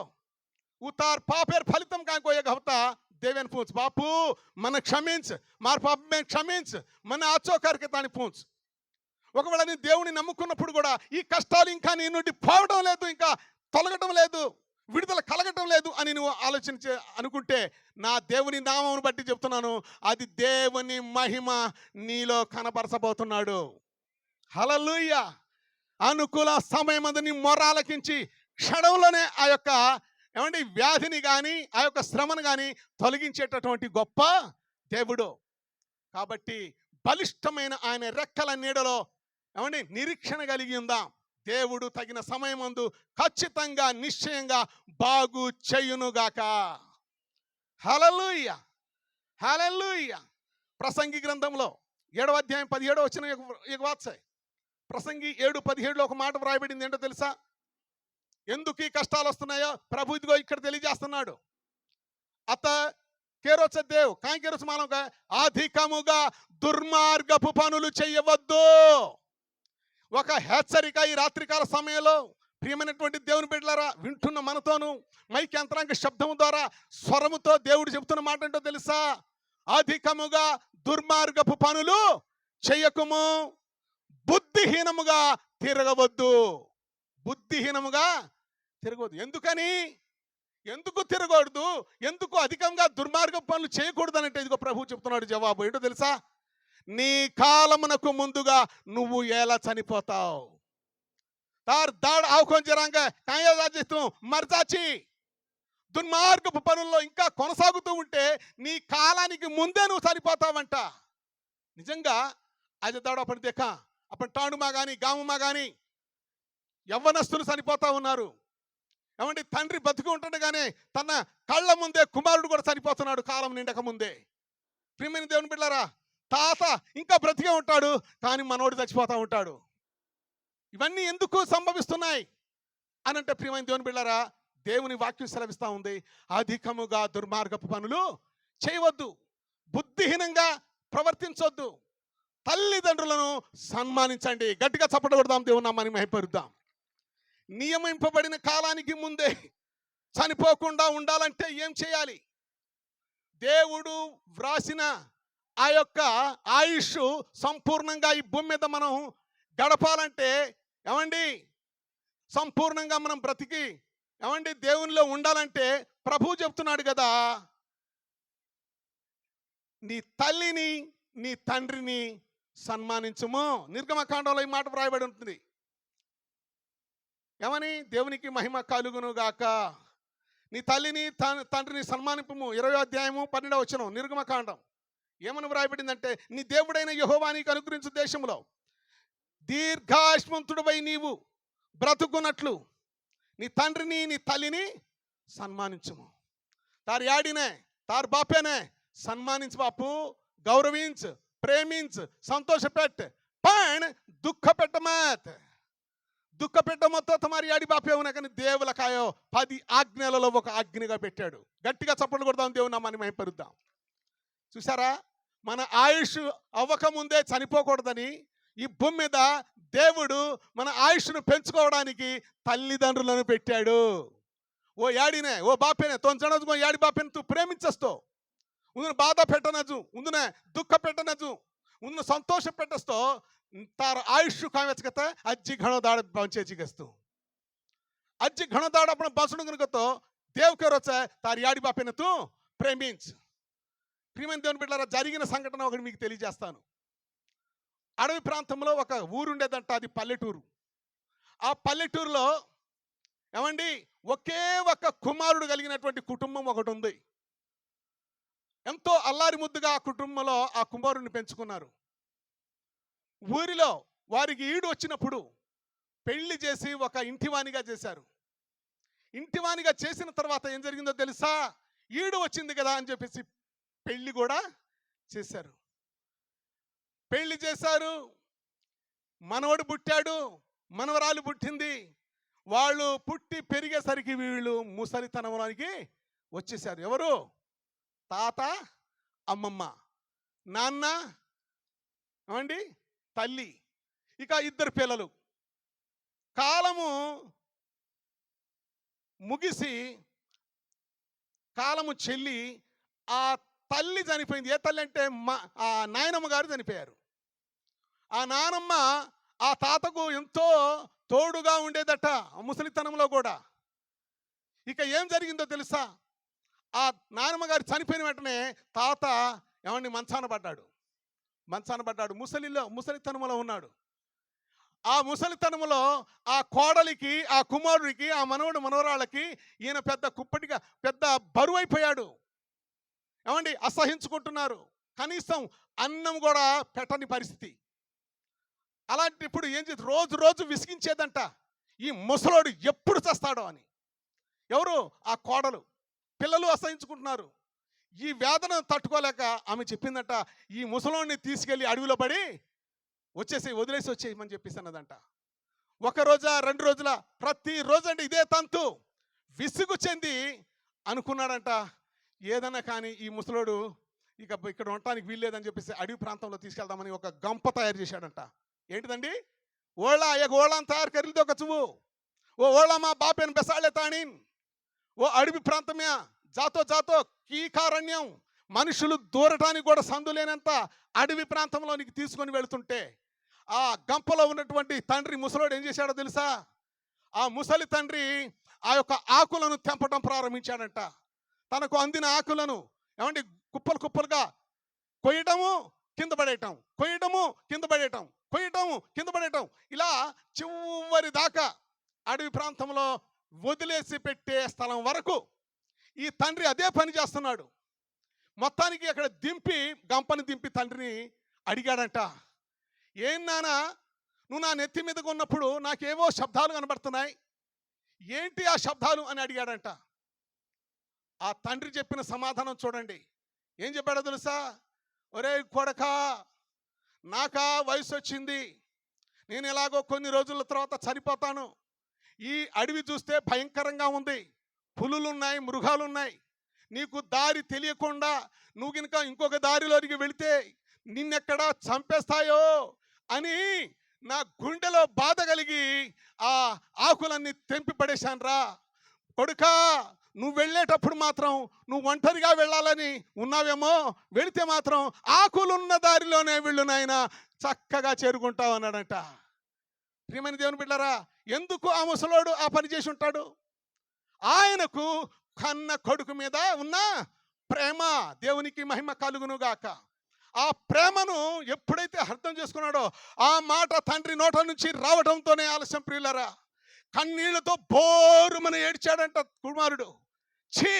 उतार पापेर फलितम कांको एक हफ्ता देवेन पूछ बापू मन क्षमिंच मार पाप में क्षमिंच मन आचो करके तानी पूछ. ఒకవేళ నీ దేవుని నమ్ముకున్నప్పుడు కూడా ఈ కష్టాలు ఇంకా నీ నుండి పోవడం లేదు, ఇంకా తొలగటం లేదు, విడుదల కలగటం లేదు అని నువ్వు ఆలోచించే అనుకుంటే నా దేవుని నామమును బట్టి చెప్తున్నాను, అది దేవుని మహిమ నీలో కనపరచబోతున్నాడు. హల్లెలూయా. అనుకూల సమయమందు నీ మొరాలకించి క్షణంలోనే ఆ యొక్క ఏమండి వ్యాధిని కానీ ఆ యొక్క శ్రమను కానీ తొలగించేటటువంటి గొప్ప దేవుడు. కాబట్టి బలిష్టమైన ఆయన రెక్కల నీడలో ఏమండి నిరీక్షణ కలిగి ఉందాం. దేవుడు తగిన సమయమందు ఖచ్చితంగా నిశ్చయంగా బాగు చేయునుగాక. హల్లెలూయా, హల్లెలూయా. ప్రసంగి గ్రంథంలో 7వ అధ్యాయం 17వ వచనం ప్రసంగి 7:17లో ఒక మాట వ్రాయబడింది. ఏంటో తెలుసా? ఎందుకు ఈ కష్టాలు వస్తున్నాయో ప్రభు ఇదిగో ఇక్కడ తెలియజేస్తున్నాడు. అత కేరోచ దేవ్ కాయ కేరోచ మానవ అధికముగా దుర్మార్గపు పనులు చేయవద్దు. ఒక హెచ్చరిక ఈ రాత్రికాల సమయంలో ప్రియమైనటువంటి దేవుని బిడ్డలారా, వింటున్న మనతోను మైక్ యంత్రాంగ శబ్దము ద్వారా స్వరముతో దేవుడు చెబుతున్న మాట ఏంటో తెలుసా? అధికముగా దుర్మార్గపు పనులు చేయకుము, బుద్ధిహీనముగా తిరగవద్దు. బుద్ధిహీనముగా తిరగవద్దు. ఎందుకని? ఎందుకు తిరగకూడదు, ఎందుకు అధికంగా దుర్మార్గ పనులు చేయకూడదు అంటే ఇదిగో ప్రభు చెప్తున్నాడు జవాబు ఏంటో తెలుసా? నీ కాలమునకు ముందుగా నువ్వు ఎలా చనిపోతావు. తార్ దాడ్ ఆవుకొంజరాంగ కాయజాజిస్తూ మర్చాచి దుర్మార్గపు పనుల్లో ఇంకా కొనసాగుతూ ఉంటే నీ కాలానికి ముందే నువ్వు చనిపోతావంట. నిజంగా అది దాడు అప్పుడు దేఖ అప్పుడు టాండుమా కానీ గాముమా కానీ యవ్వనస్తులు చనిపోతా ఉన్నారు. ఏమంటే తండ్రి బతుకు ఉంటుండగానే తన కళ్ళ ముందే కుమారుడు కూడా చనిపోతున్నాడు కాలం నిండక ముందే. ప్రియమైన దేవుని బిడ్డలారా, తాత ఇంకా బ్రతికే ఉంటాడు కానీ మనోడు చచ్చిపోతూ ఉంటాడు. ఇవన్నీ ఎందుకు సంభవిస్తున్నాయి అని అంటే ప్రియమైన దేవుని బిడ్డలారా, దేవుని వాక్యం సెలవిస్తూ ఉంది, అధికముగా దుర్మార్గపు పనులు చేయవద్దు, బుద్ధిహీనంగా ప్రవర్తించొద్దు, తల్లిదండ్రులను సన్మానించండి. గట్టిగా చప్పట్లు కొడదాం, దేవుని నామాన్ని మహిమపరుద్దాం. నియమింపబడిన కాలానికి ముందే చనిపోకుండా ఉండాలంటే ఏం చేయాలి? దేవుడు వ్రాసిన ఆ యొక్క ఆయుష్ సంపూర్ణంగా ఈ భూమి మీద మనం గడపాలంటే ఏమండి, సంపూర్ణంగా మనం బ్రతికి ఏమండి దేవునిలో ఉండాలంటే ప్రభు చెప్తున్నాడు కదా, నీ తల్లిని నీ తండ్రిని సన్మానించుము. నిర్గమకాండంలో ఈ మాట వ్రాయబడి ఉంటుంది. ఏమని? దేవునికి మహిమ కలుగును గాక, నీ తల్లిని తండ్రిని సన్మానింపుము. 20వ అధ్యాయము 12వ వచనం నిర్గమకాండం. ఏమని వ్రాయబడిందంటే, నీ దేవుడైన యెహోవా నీకు అనుగ్రహించు దేశంలో దీర్ఘాయుష్మంతుడవై నీవు బ్రతుకున్నట్లు నీ తండ్రిని నీ తల్లిని సన్మానించుము. తారు యాడినే తారు బాపేనే సన్మానించు బాపు, గౌరవించు, ప్రేమించు, సంతోషపెట్టు, पण दुःख पेट मत. దుఃఖ పెట్టమొత్తో తమారి ఆడి బాపే ఉన్నా కానీ దేవుల కాయో 10 ఆజ్ఞలలో ఒక ఆజ్ఞగా పెట్టాడు. గట్టిగా చప్పట్లు కొడదాం, దేవుని నామాన్ని మహిమపరుద్దాం. చూసారా, మన ఆయుష్ అవ్వక ముందే చనిపోకూడదని ఈ భూమి మీద దేవుడు మన ఆయుష్ను పెంచుకోవడానికి తల్లిదండ్రులను పెట్టాడు. ఓ యాడినే ఓ బాపేనే తొంచనజు యాడి బాపేని తూ ప్రేమించస్తో ఉందున బాధ పెట్టనజు ఉందున దుఃఖ పెట్టనజు ఉందున సంతోష పెట్టస్తో तार आयुष्य काव्याच अज्जी घणो दाड़ बंचे गस्तू अज्जी घणो दाड़ आपण बसणं गतो देव करोच तार याडी बापेन तू प्रेमिंच. ప్రియమైన దేవుని బిడ్డలారా, జరిగిన సంఘటన ఒకటి మీకు తెలియజేస్తాను. అడవి ప్రాంతంలో ఒక ఊరు ఉండేదంట, అది పల్లెటూరు. ఆ పల్లెటూరులో ఏమండి ఒకే ఒక కుమారుడు కలిగినటువంటి కుటుంబం ఒకటి ఉంది. ఎంతో అల్లారి ముద్దుగా ఆ కుటుంబంలో ఆ కుమారుడిని పెంచుకున్నారు. ఊరిలో వారికి ఈడు వచ్చినప్పుడు పెళ్లి చేసి ఒక ఇంటివానిగా చేశారు. ఇంటివానిగా చేసిన తర్వాత ఏం జరిగిందో తెలుసా? ఈడు వచ్చింది కదా అని చెప్పేసి పెళ్లి కూడా చేశారు. పెళ్లి చేశారు, మనవడు పుట్టాడు, మనవరాలు పుట్టింది. వాళ్ళు పుట్టి పెరిగేసరికి వీళ్ళు ముసలితనంలోనికి వచ్చేసారు. ఎవరు? తాత, అమ్మమ్మ, నాన్న, ఏమండి తల్లి, ఇక 2 పిల్లలు. కాలము ముగిసి కాలము చెల్లి ఆ తల్లి చనిపోయింది. ఏ తల్లి అంటే ఆ నాయనమ్మ గారు చనిపోయారు. ఆ నానమ్మ ఆ తాతకు ఎంతో తోడుగా ఉండేదట ఆ ముసలితనంలో కూడా. ఇక ఏం జరిగిందో తెలుసా? ఆ నానమ్మ గారు చనిపోయిన వెంటనే తాత ఏమండి మంచాన పడ్డాడు. ముసలితనంలో ఉన్నాడు. ఆ ముసలితనంలో ఆ కోడలికి, ఆ కుమారుడికి, ఆ మనవడు మనవరాళ్ళకి ఈయన పెద్ద కుప్పటిగా పెద్ద బరువు అయిపోయాడు. ఏమండి అసహించుకుంటున్నారు. కనీసం అన్నం కూడా పెట్టని పరిస్థితి. అలాంటిప్పుడు ఏం చేసి రోజు విసిగించేదంట, ఈ ముసలోడు ఎప్పుడు చస్తాడో అని. ఎవరు? ఆ కోడలు. పిల్లలు అసహించుకుంటున్నారు. ఈ వేదన తట్టుకోలేక ఆమె చెప్పిందంట, ఈ ముసలోడిని తీసుకెళ్ళి అడవిలో పడి వదిలేసి వచ్చేయమని చెప్పేసి అన్నదంట. 1 రోజా 2 రోజుల ప్రతిరోజు అంటే ఇదే తంతు. విసుగు చెంది అనుకున్నాడంట, ఏదన్నా కానీ ఈ ముసలోడు ఇక్కడ ఉండటానికి వీల్లేదని చెప్పేసి అడవి ప్రాంతంలో తీసుకెళ్దామని ఒక గంప తయారు చేశాడంట. ఏంటిదండి? ఓళ్ళా ఓళ్ళని తయారు కరిలితో ఒక చువ్వు ఓ ఓళ్ళ మా బాపేను బెసాళ్ళే తాణిన్ ఓ అడవి ప్రాంతమే జాతో కీకారణ్యం, మనుషులు దూరటానికి కూడా సందులేనంత అడవి ప్రాంతంలోనికి తీసుకొని వెళుతుంటే ఆ గంపలో ఉన్నటువంటి తండ్రి ముసలోడు ఏం చేశాడో తెలుసా? ఆ ముసలి తండ్రి ఆ యొక్క ఆకులను తెంపడం ప్రారంభించాడంట. తనకు అందిన ఆకులను ఏమండి కుప్పలు కుప్పలుగా కొయ్యటము, కింద పడేయటం, కొయ్యటము, కింద పడేయటం, కొయ్యటము, కింద పడేయటం, ఇలా చివరి దాకా అడవి ప్రాంతంలో వదిలేసి పెట్టే స్థలం వరకు ఈ తండ్రి అదే పని చేస్తున్నాడు. మొత్తానికి అక్కడ దింపి, గంపని దింపి తండ్రిని అడిగాడంట, ఏం నాన్న, నువ్వు నా నెత్తి మీదగా ఉన్నప్పుడు నాకేవో శబ్దాలు కనబడుతున్నాయి, ఏంటి ఆ శబ్దాలు అని అడిగాడంట. ఆ తండ్రి చెప్పిన సమాధానం చూడండి. ఏం చెప్పాడో తెలుసా? ఒరే కొడకా, నాకా వయసు వచ్చింది, నేను ఎలాగో కొన్ని రోజుల తర్వాత చనిపోతాను. ఈ అడవి చూస్తే భయంకరంగా ఉంది, పులులున్నాయి, మృగాలున్నాయి. నీకు దారి తెలియకుండా నువ్వు కనుక ఇంకొక దారిలోకి వెళితే నిన్నెక్కడా చంపేస్తాయో అని నా గుండెలో బాధ కలిగి ఆ ఆకులన్నీ తెంపి పడేశాను రా కొడుకా. నువ్వు వెళ్ళేటప్పుడు మాత్రం నువ్వు ఒంటరిగా వెళ్ళాలని ఉన్నావేమో, వెళితే మాత్రం ఆకులున్న దారిలోనే వెళ్ళు నాయనా, చక్కగా చేరుకుంటావు అన్నాడంట. ప్రియమైన దేవుని బిడ్డలారా, ఎందుకు ఆ ముసలోడు ఆ పని చేసి ఉంటాడు? ఆయనకు కన్న కొడుకు మీద ఉన్న ప్రేమ. దేవునికి మహిమ కలుగును గాక. ఆ ప్రేమను ఎప్పుడైతే అర్థం చేసుకున్నాడో ఆ మాట తండ్రి నోట నుంచి రావడంతోనే ఆలస్యం. ప్రియులరా, కన్నీళ్లతో బోరుమని ఏడ్చాడంట కుమారుడు. ఛీ,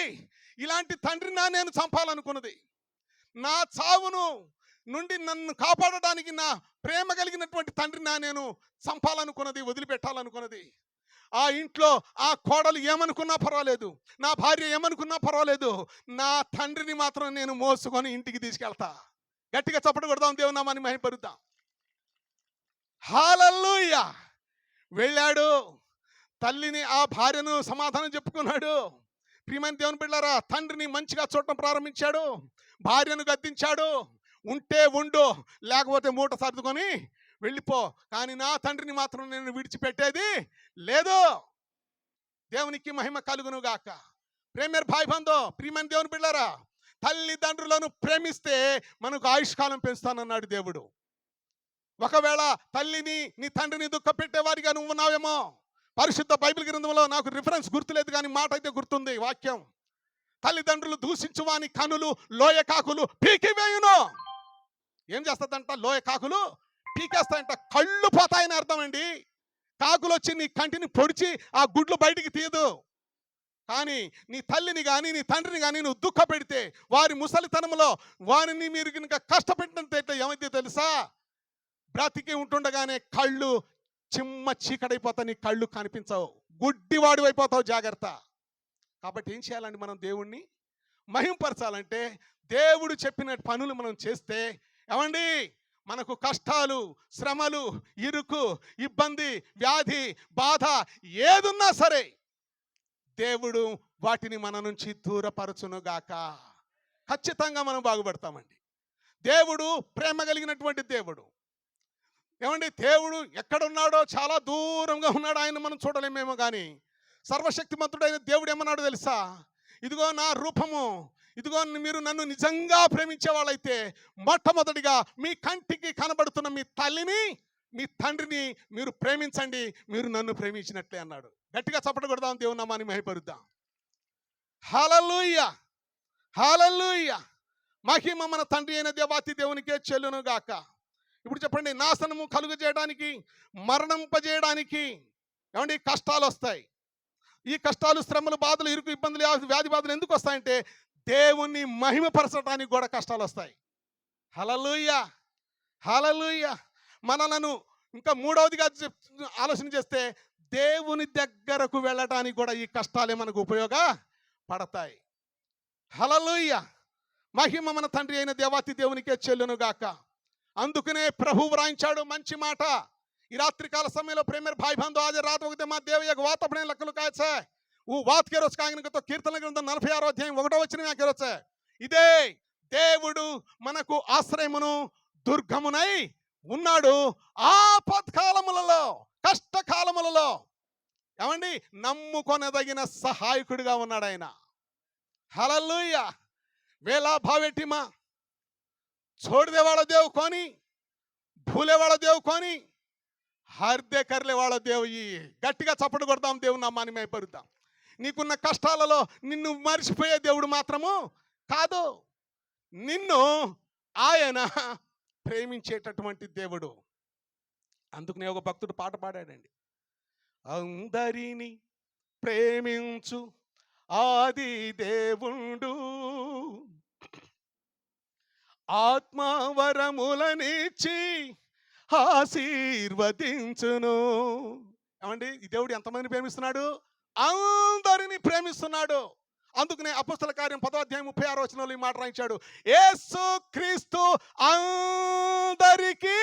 ఇలాంటి తండ్రినా నేను చంపాలనుకున్నది, నా చావును నుండి నన్ను కాపాడడానికి నా ప్రేమ కలిగినటువంటి తండ్రినా నేను చంపాలనుకున్నది, వదిలిపెట్టాలనుకున్నది. ఆ ఇంట్లో ఆ కోడలు ఏమనుకున్నా పర్వాలేదు, నా భార్య ఏమనుకున్నా పర్వాలేదు, నా తండ్రిని మాత్రం నేను మోసుకొని ఇంటికి తీసుకెళ్తా. గట్టిగా చప్పట్లు కొడదాం, దేవుని నామాన్ని మహిమపరుద్దాం. హల్లెలూయా. వెళ్ళాడు, తల్లిని ఆ భార్యను సమాధానం చెప్పుకున్నాడు. ప్రియమైన దేవుని బిడ్డలారా, తండ్రిని మంచిగా చూడటం ప్రారంభించాడు, భార్యను గద్దించాడు. ఉంటే ఉండు, లేకపోతే మూట సర్దుకొని వెళ్ళిపో, కానీ నా తండ్రిని మాత్రం నేను విడిచిపెట్టేది లేదు. దేవునికి మహిమ కలుగును గాక. ప్రేమర్ భాయ్ బంధో, ప్రియమైన దేవుని బిడ్డలారా, తల్లిదండ్రులను ప్రేమిస్తే మనకు ఆయుష్కాలం పెంచుతానన్నాడు దేవుడు. ఒకవేళ తల్లిని నీ తండ్రిని దుఃఖ పెట్టేవారిగా నువ్వు ఉన్నావేమో, పరిశుద్ధ బైబిల్ గ్రంథంలో నాకు రిఫరెన్స్ గుర్తులేదు కానీ మాట అయితే గుర్తుంది. వాక్యం, తల్లిదండ్రులు దూషించువాని కనులు లోయ కాకులు పీకివేయును. ఏం చేస్తుందంట? లోయ కాకులు పీకేస్తాయంట, కళ్ళు పోతాయని అర్థం అండి. కాకులు వచ్చి నీ కంటిని పొడిచి ఆ గుడ్లు బయటికి తీయదు. కానీ నీ తల్లిని కానీ నీ తండ్రిని కానీ నువ్వు దుఃఖ పెడితే, వారి ముసలితనంలో వారిని మీరు కనుక కష్టపెట్టినంత ఏమైతే తెలుసా? బ్రతికి ఉంటుండగానే కళ్ళు చిమ్మ చీకడైపోతాయి, నీ కళ్ళు కనిపించవు, గుడ్డివాడు అయిపోతావు. జాగ్రత్త. కాబట్టి ఏం చేయాలండి? మనం దేవుణ్ణి మహింపరచాలంటే దేవుడు చెప్పిన పనులు మనం చేస్తే, ఏమండి, మనకు కష్టాలు, శ్రమలు, ఇరుకు, ఇబ్బంది, వ్యాధి, బాధ ఏదున్నా సరే దేవుడు వాటిని మన నుంచి దూరపరచునుగాక. ఖచ్చితంగా మనం బాగుపడతామండి. దేవుడు ప్రేమ కలిగినటువంటి దేవుడు. ఏమండి, దేవుడు ఎక్కడున్నాడో చాలా దూరంగా ఉన్నాడు, ఆయన మనం చూడలేమేమో. కానీ సర్వశక్తిమంతుడైన దేవుడు ఏమన్నాడో తెలుసా? ఇదిగో నా రూపము, ఇదిగో మీరు నన్ను నిజంగా ప్రేమించే వాళ్ళైతే మొట్టమొదటిగా మీ కంటికి కనబడుతున్న మీ తల్లిని, మీ తండ్రిని మీరు ప్రేమించండి, మీరు నన్ను ప్రేమించినట్లే అన్నాడు. గట్టిగా చప్పట్లు కొడదాం, దేవుని నామాన్ని మహిమపరుద్దాం. హల్లెలూయా, హల్లెలూయా. మహిమ మన తండ్రి అయిన దేవాతి దేవునికే చెల్లును గాక. ఇప్పుడు చెప్పండి, నాశనము కలుగు చేయడానికి, మరణంపజేయడానికి ఏమండి కష్టాలు వస్తాయి. ఈ కష్టాలు, శ్రమలు, బాధలు, ఇరుకు, ఇబ్బందులు, వ్యాధి బాధలు ఎందుకు వస్తాయంటే దేవుణ్ణి మహిమపరచడానికి కూడా కష్టాలు వస్తాయి. హల్లెలూయా, హల్లెలూయా. మనలను ఇంకా మూడవదిగా ఆలోచన చేస్తే దేవుని దగ్గరకు వెళ్ళడానికి కూడా ఈ కష్టాలే మనకు ఉపయోగపడతాయి. హల్లెలూయా. మహిమ మన తండ్రి అయిన దేవాతి దేవునికే చెల్లును గాక. అందుకనే ప్రభువు వ్రాయించాడు మంచి మాట. ఈ రాత్రి కాల సమయంలో ప్రేమర్ భాయ్ బంధు आज रात वक्त మా దేవ एक बात अपने लखलू का है वो बात के रोज कांगन तो कीर्तन ग्रंथం 46వ అధ్యాయం 1వ వచనం के रोज ఇదే దేవుడు మనకు ఆశ్రయమును దుర్గమునై ఉన్నాడు. ఆపత్కాలములలో, కష్టకాలములలో ఏమండి నమ్ముకొనదగిన సహాయకుడిగా ఉన్నాడు ఆయన. హల్లెలూయా. వేలా భావెట్టిమా छोड़ दे वाला देव कोनी, भूले वाला देव कोनी, हृदय करले वाला देव. ఈ గట్టిగా చప్పట్లు కొడతాం, దేవుని నామాన్ని మహిమపరుద్దాం. నీకున్న కష్టాలలో నిన్ను మర్చిపోయే దేవుడు మాత్రము కాదు. నిన్ను ఆయన ప్రేమించేటటువంటి దేవుడు. అందుకనే ఒక భక్తుడు పాట పాడాడండి. అందరినీ ప్రేమించు ఆది దేవుండు, ఆత్మవరములనిచ్చి ఆశీర్వదించును. ఏమండి, ఈ దేవుడు ఎంతమందిని ప్రేమిస్తున్నాడు? అందరినీ ప్రేమిస్తున్నాడు. అందుకనే అపోస్తల కార్యం 10వ అధ్యాయం 36వ వచనంలో ఈ మాట రాయించాడు. యేసు క్రీస్తు అందరికీ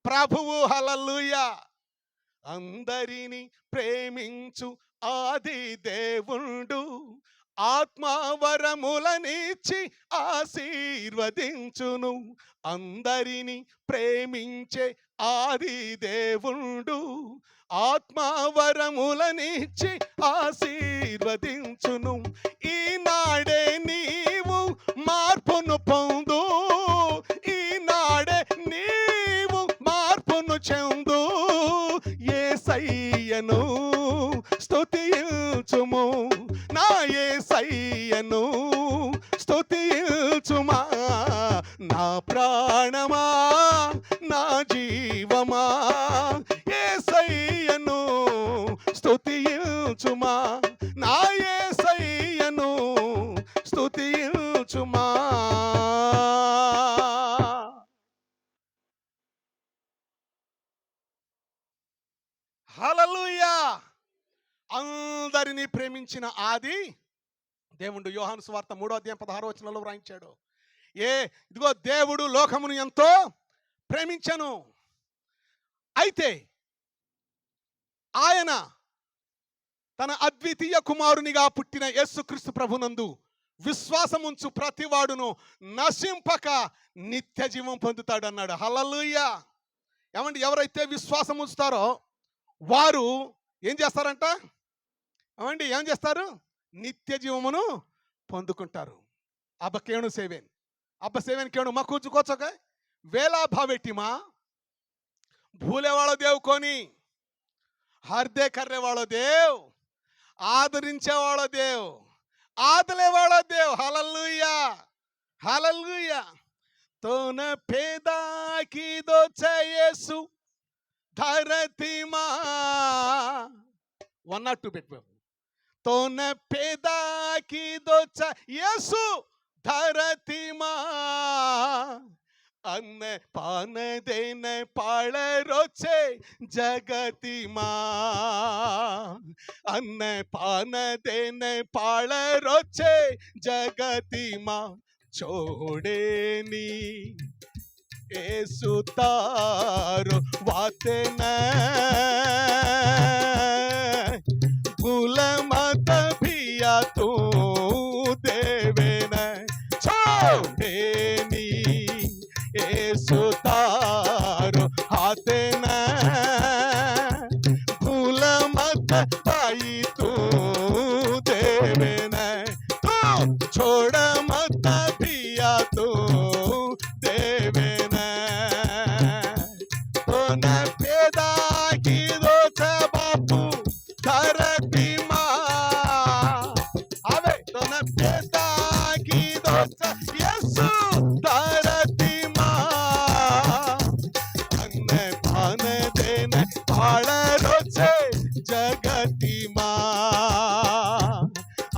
ప్రభువు. హల్లెలూయా. అందరినీ ప్రేమించు ఆది దేవుండు, ఆత్మవరములనిచ్చి ఆశీర్వదించును. అందరినీ ప్రేమించే ఆది దేవుండు, ఆత్మవరములనిచ్చి ఆశీర్వదించును. ఈనాడే నీవు మార్పును పొందు, ఈనాడే నీవు మార్పును చెందు. యేసయ్యను స్తుతించుము, నా యేసయ్యను స్తుతించుమా. నా ప్రాణమా, నా జీవమా, యేసయ్యను స్తుతించుమా, నా యేసయ్యను స్తుతించుమా. హల్లెలూయా. అందరినీ ప్రేమించిన ఆది దేవుడు. యోహాను సువార్త 3వ అధ్యాయం 16వ వచనంలో వ్రాయించాడు. ఇదిగో దేవుడు లోకమును ఎంతో ప్రేమించెను. అయితే ఆయన తన అద్వితీయ కుమారునిగా పుట్టిన యేసుక్రీస్తు ప్రభునందు విశ్వాసముంచు ప్రతివాడును నశింపక నిత్య జీవం పొందుతాడు అన్నాడు. హల్లెలూయా. ఏమండి, ఎవరైతే విశ్వాసం ఉంచుతారో వారు ఏం చేస్తారంట? ఏమండి, ఏం చేస్తారు? నిత్య జీవమును పొందుకుంటారు. అబ్బ కేణు సేవేన్, అబ్బ సేవేన్ కేణు మా కూర్చుకోవచ్చక వేలా భావెట్టిమా భూలేవాళ్ళ దేవు కొని హర్దే కర్రేవాళ్ళ దేవ్, ఆదరించేవాళ్ళ దేవ్, ఆదలేవాళ్ళ దేవ్. హల్లెలూయా, హల్లెలూయా. తోన పేదాకి దోచయేసు ధరతిమా 1 or 2 పెట్టు. తోన పేదాకి దోచ యేసు ధరతిమా, అన్న పానదేన పాళరొచ్చే జగతిమా, అన్న పానదేన పాళరొచ్చే జగతిమా. छोड़ेनी ऐसु तारो वातेन गुलमत भिया तू देवेन. छोड़ेनी ऐसु तारो हातेन गुलमत पाई तू देवेन. छोड़ मत भिया तू देवेन. तो न पेदा की दो बापू धरती माँ अवे. तो न पेदा की दो यसु धरती माँ अन्न पान देन पाळ रोचे जगती माँ.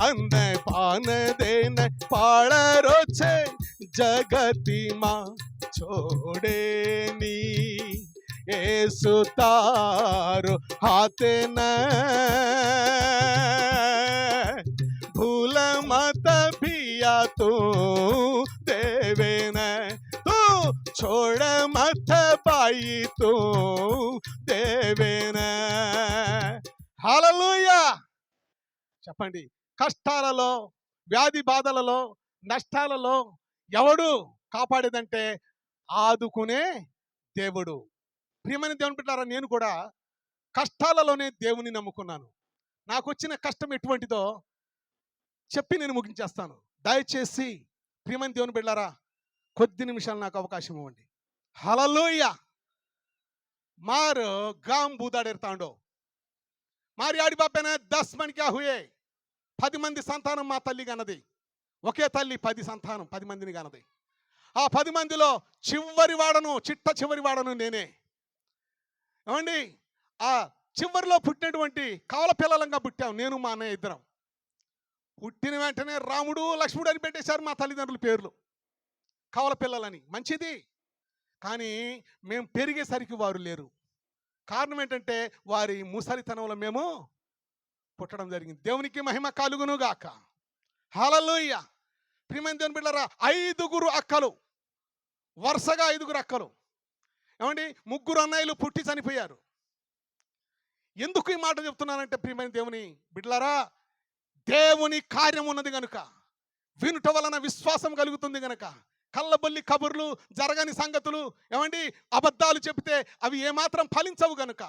अन्न पान देन पाळ रोचे जगती माँ. छोड़ेनी येसु तारो हाथे न भूल मत भिया तू देवेन. तू छोड़ मत पाई तू देवेन. హల్లెలూయా. చెప్పండి, కష్టాలలో, వ్యాధి బాధలలో, నష్టాలలో ఎవడు కాపాడేదంటే ఆదుకునే దేవుడు. ప్రియమైన దేవుని బిడ్డలారా, నేను కూడా కష్టాలలోనే దేవుని నమ్ముకున్నాను. నాకు వచ్చిన కష్టం ఎటువంటిదో చెప్పి నేను ముగించేస్తాను. దయచేసి ప్రియమైన దేవుని బిడ్డలారా, కొద్ది నిమిషాలు నాకు అవకాశం ఇవ్వండి. హల్లెలూయా. మారు గాం బూదాడెడతాండో మారియాడి బాపేనే 10 मन क्या हुए 10 మంది సంతానం మా తల్లి కన్నది. ఒకే తల్లి 10 సంతానం 10 మందిని కన్నది. ఆ 10 మందిలో చివరి వాడను, చిట్ట చివరి వాడను నేనే. ఏమండి, ఆ చివరిలో పుట్టినటువంటి కవల పిల్లలంగా పుట్టాం నేను మా అన్నయ్య ఇద్దరం. పుట్టిన వెంటనే రాముడు లక్ష్ముడు అని పెట్టేశారు మా తల్లిదండ్రుల పేర్లు, కవల పిల్లలని. మంచిది, కానీ మేము పెరిగేసరికి వారు లేరు. కారణం ఏంటంటే వారి ముసలితనంలో మేము పుట్టడం జరిగింది. దేవునికి మహిమ కలుగును గాక. హల్లెలూయా. ప్రియమైన దేవుని బిడ్డలారా, 5 అక్కలు, వరుసగా 5 అక్కలు. ఏమండి, 3 అన్నయ్యలు పుట్టి చనిపోయారు. ఎందుకు ఈ మాట చెప్తున్నానంటే ప్రియమైన దేవుని బిడ్డలారా, దేవుని కార్యం ఉన్నది గనుక, వినుట వలన విశ్వాసం కలుగుతుంది గనక, కళ్ళబొల్లి కబుర్లు, జరగని సంగతులు, ఏమండి అబద్ధాలు చెప్తే అవి ఏమాత్రం ఫలించవు గనుక,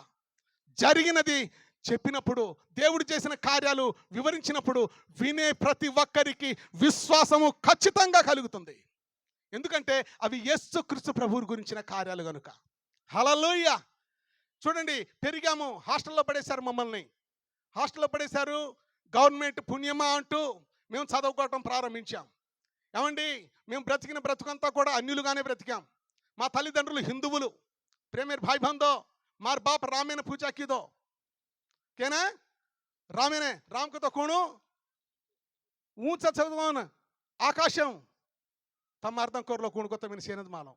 జరిగినది చెప్పినప్పుడు, దేవుడు చేసిన కార్యాలు వివరించినప్పుడు వినే ప్రతి ఒక్కరికి విశ్వాసము ఖచ్చితంగా కలుగుతుంది. ఎందుకంటే అవి యేసుక్రీస్తు ప్రభువు గురించిన కార్యాలు గనుక. హల్లెలూయా. చూడండి, పెరిగాము, హాస్టల్లో పడేశారు మమ్మల్ని, హాస్టల్లో పడేశారు. గవర్నమెంట్ పుణ్యమా అంటూ మేము చదువుకోవటం ప్రారంభించాం. ఏమండి, మేము బ్రతికిన బ్రతుకంతా కూడా అన్యులుగానే బ్రతికాం. మా తల్లిదండ్రులు హిందువులు. ప్రేమేర్ భాయ్ బందో మార్ బాప్ రామేన పూజా కిదో కేనా రామేనే రామ్ కు తో కోణు ఊంచ చదువున ఆకాశం తమ అర్థం కోరలో కూడుకొత్త మీరు సేనది మాలం.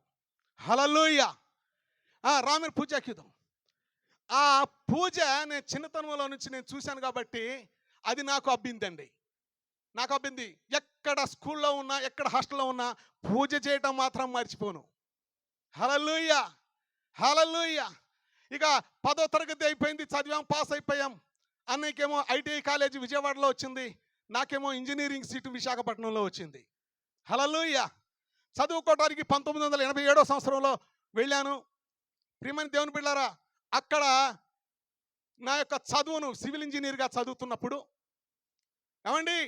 హల్లెలూయా. రామేన పూజా కిదో. ఆ పూజ నేను చిన్నతనంలో నుంచి నేను చూశాను కాబట్టి అది నాకు అబ్బిందండి, నాకు అబ్బింది. ఎక్కడ స్కూల్లో ఉన్నా, ఎక్కడ హాస్టల్లో ఉన్నా పూజ చేయటం మాత్రం మర్చిపోను. హల్లెలూయా, హల్లెలూయా. ఇక 10వ తరగతి అయిపోయింది, చదివాం, పాస్ అయిపోయాం. అన్నయ్యకేమో ఐటీఐ కాలేజీ విజయవాడలో వచ్చింది, నాకేమో ఇంజనీరింగ్ సీటు విశాఖపట్నంలో వచ్చింది. హల్లెలూయా. చదువుకోవడానికి 1987వ సంవత్సరంలో వెళ్ళాను. ప్రియమైన దేవుని బిడ్డలారా, అక్కడ నా యొక్క చదువును సివిల్ ఇంజనీర్గా చదువుతున్నప్పుడు, ఏమండి,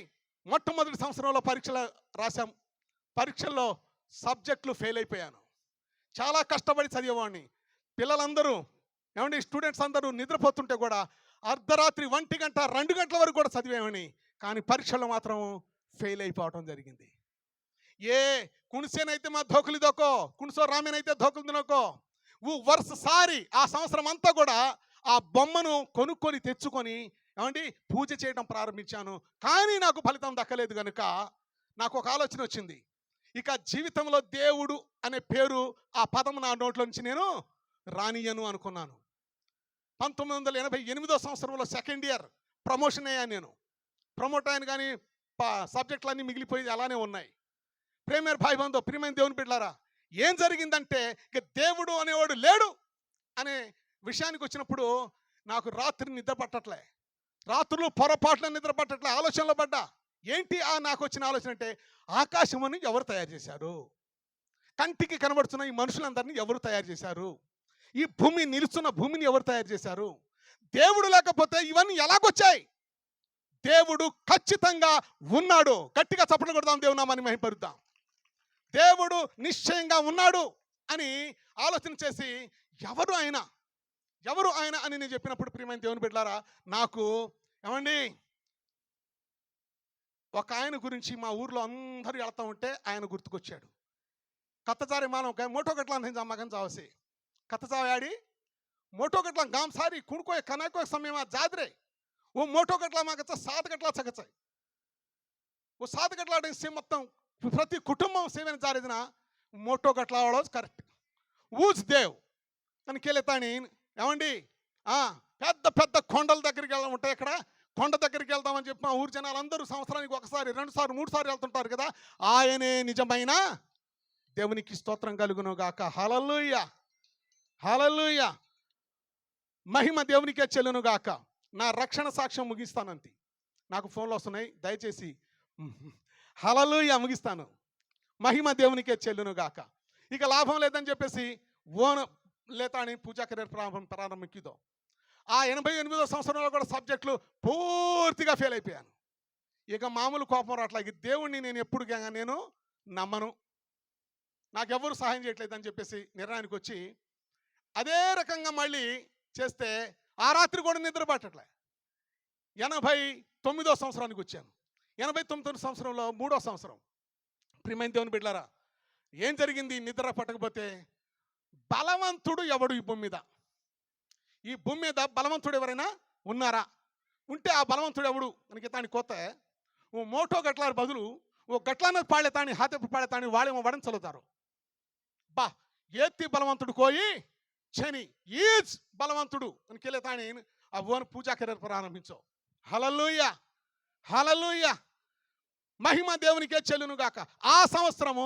మొట్టమొదటి సంవత్సరంలో పరీక్షలు రాశాం. పరీక్షల్లో సబ్జెక్టులు ఫెయిల్ అయిపోయాను. చాలా కష్టపడి చదివేవాడిని. పిల్లలందరూ, ఏమండి, స్టూడెంట్స్ అందరూ నిద్రపోతుంటే కూడా అర్ధరాత్రి 1 గంట 2 గంటల వరకు కూడా చదివేవాడిని. కానీ పరీక్షల్లో మాత్రం ఫెయిల్ అయిపోవటం జరిగింది. ఏ కుణిసేనైతే మా ధోకులు దోకో, కుణిసో రామేనైతే ధోకులు తినోకో. వరుస సారి ఆ సంవత్సరం అంతా కూడా ఆ బొమ్మను కొనుక్కొని తెచ్చుకొని, ఏమండి, పూజ చేయడం ప్రారంభించాను. కానీ నాకు ఫలితం దక్కలేదు కనుక నాకు ఒక ఆలోచన వచ్చింది. ఇక జీవితంలో దేవుడు అనే పేరు, ఆ పదం నా నోట్లో నుంచి నేను రానియను అనుకున్నాను. 1988వ సంవత్సరంలో సెకండ్ ఇయర్ ప్రమోషన్ అయ్యాను. నేను ప్రమోట్ అయ్యాను, కానీ సబ్జెక్టులన్నీ మిగిలిపోయి అలానే ఉన్నాయి. ప్రేమేర్ భాయ్ బందో, ప్రియమైన దేవుని బిడ్డలారా, ఏం జరిగిందంటే ఇక దేవుడు అనేవాడు లేడు అనే విషయానికి వచ్చినప్పుడు నాకు రాత్రి నిద్ర పట్టట్లే, రాత్రులు పొరపాట్ల నిద్ర పట్టట్లే, ఆలోచనలో పడ్డా. ఏంటి నాకు వచ్చిన ఆలోచన అంటే, ఆకాశముని ఎవరు తయారు చేశారు? కంటికి కనబడుతున్న ఈ మనుషులందరినీ ఎవరు తయారు చేశారు? ఈ భూమి, నిలుస్తున్న భూమిని ఎవరు తయారు చేశారు? దేవుడు లేకపోతే ఇవన్నీ ఎలాగొచ్చాయి? దేవుడు ఖచ్చితంగా ఉన్నాడు. గట్టిగా చప్పట్లు కొడదాం, దేవుని నామాన్ని మహిమపరుద్దాం. దేవుడు నిశ్చయంగా ఉన్నాడు అని ఆలోచన చేసి, ఎవరు ఆయన, ఎవరు ఆయన అని నేను చెప్పినప్పుడు, ప్రియమైన దేవుని బిడ్డలారా, నాకు, ఏమండి, ఒక ఆయన గురించి మా ఊర్లో అందరూ వెళ్తా ఉంటే ఆయన గుర్తుకొచ్చాడు. కత్తచారి మానం మోటో గట్లా నేను జమ్మకం చావసి కత్తచావాడి మోటో గట్లా గాम सारी कुणको कनाको समय में जादरे वो मोटो गट्ला मागचा 7 गट्ला చగచాయి. वो 7 गट्ला से మొత్తం ప్రతి కుటుంబం సేవన జారేదిన మోటో గట్లా వాడోస్ కరెక్ట్ ఊజ్ దేవ్ అని కేలేతాని. ఏమండి, పెద్ద పెద్ద కొండల దగ్గరికి వెళ్దాం ఉంటాయి, ఇక్కడ కొండ దగ్గరికి వెళ్దామని చెప్పి మా ఊరు జనాలు అందరూ సంవత్సరానికి 1 సారి 2 సార్లు 3 సార్లు వెళ్తుంటారు కదా. ఆయనే నిజమైన దేవునికి స్తోత్రం కలుగును గాక. హల్లెలూయా, హల్లెలూయా. మహిమ దేవునికే చెల్లును గాక. నా రక్షణ సాక్ష్యం ముగిస్తానంతే. నాకు ఫోన్లు వస్తున్నాయి, దయచేసి హల్లెలూయా ముగిస్తాను. మహిమ దేవునికే చెల్లును గాక. ఇక లాభం లేదని చెప్పేసి ఓన్ లేతాని పూజా కెరీర్ ప్రారంభిందో. ఆ 88వ సంవత్సరంలో కూడా సబ్జెక్టులు పూర్తిగా ఫెయిల్ అయిపోయాను. ఇక మామూలు కోపం రాట్లా. దేవుణ్ణి నేను ఎప్పుడు నేను నమ్మను, నాకెవరు సహాయం చేయట్లేదని చెప్పేసి నిర్ణయానికి వచ్చి అదే రకంగా మళ్ళీ చేస్తే ఆ రాత్రి కూడా నిద్ర పట్టట్లే. 89వ సంవత్సరానికి వచ్చాను. 89వ సంవత్సరంలో 3వ సంవత్సరం. ప్రియమైన దేవుని బిడ్డలారా, ఏం జరిగింది? నిద్ర పట్టకపోతే బలవంతుడు ఎవడు ఈ భూమి మీద? ఈ భూమి మీద బలవంతుడు ఎవరైనా ఉన్నారా? ఉంటే ఆ బలవంతుడు ఎవడు మనకి తాని కొత్త ఓ మోటో గట్లారు బదులు ఓ గట్లాన పాడేతాని హాతెప్పు పాడేతాని వాళ్ళేమో వడంచలుతారు. బా ఏత్తి బలవంతుడు కోయి శని ఈజ్ బలవంతుడు అని కెళ్ళేతాని ఆ ఓన్ పూజా కెరీర్ ప్రారంభించవు. హల్లెలూయా, హల్లెలూయా, మహిమ దేవునికే చెల్లును గాక. ఆ సంవత్సరము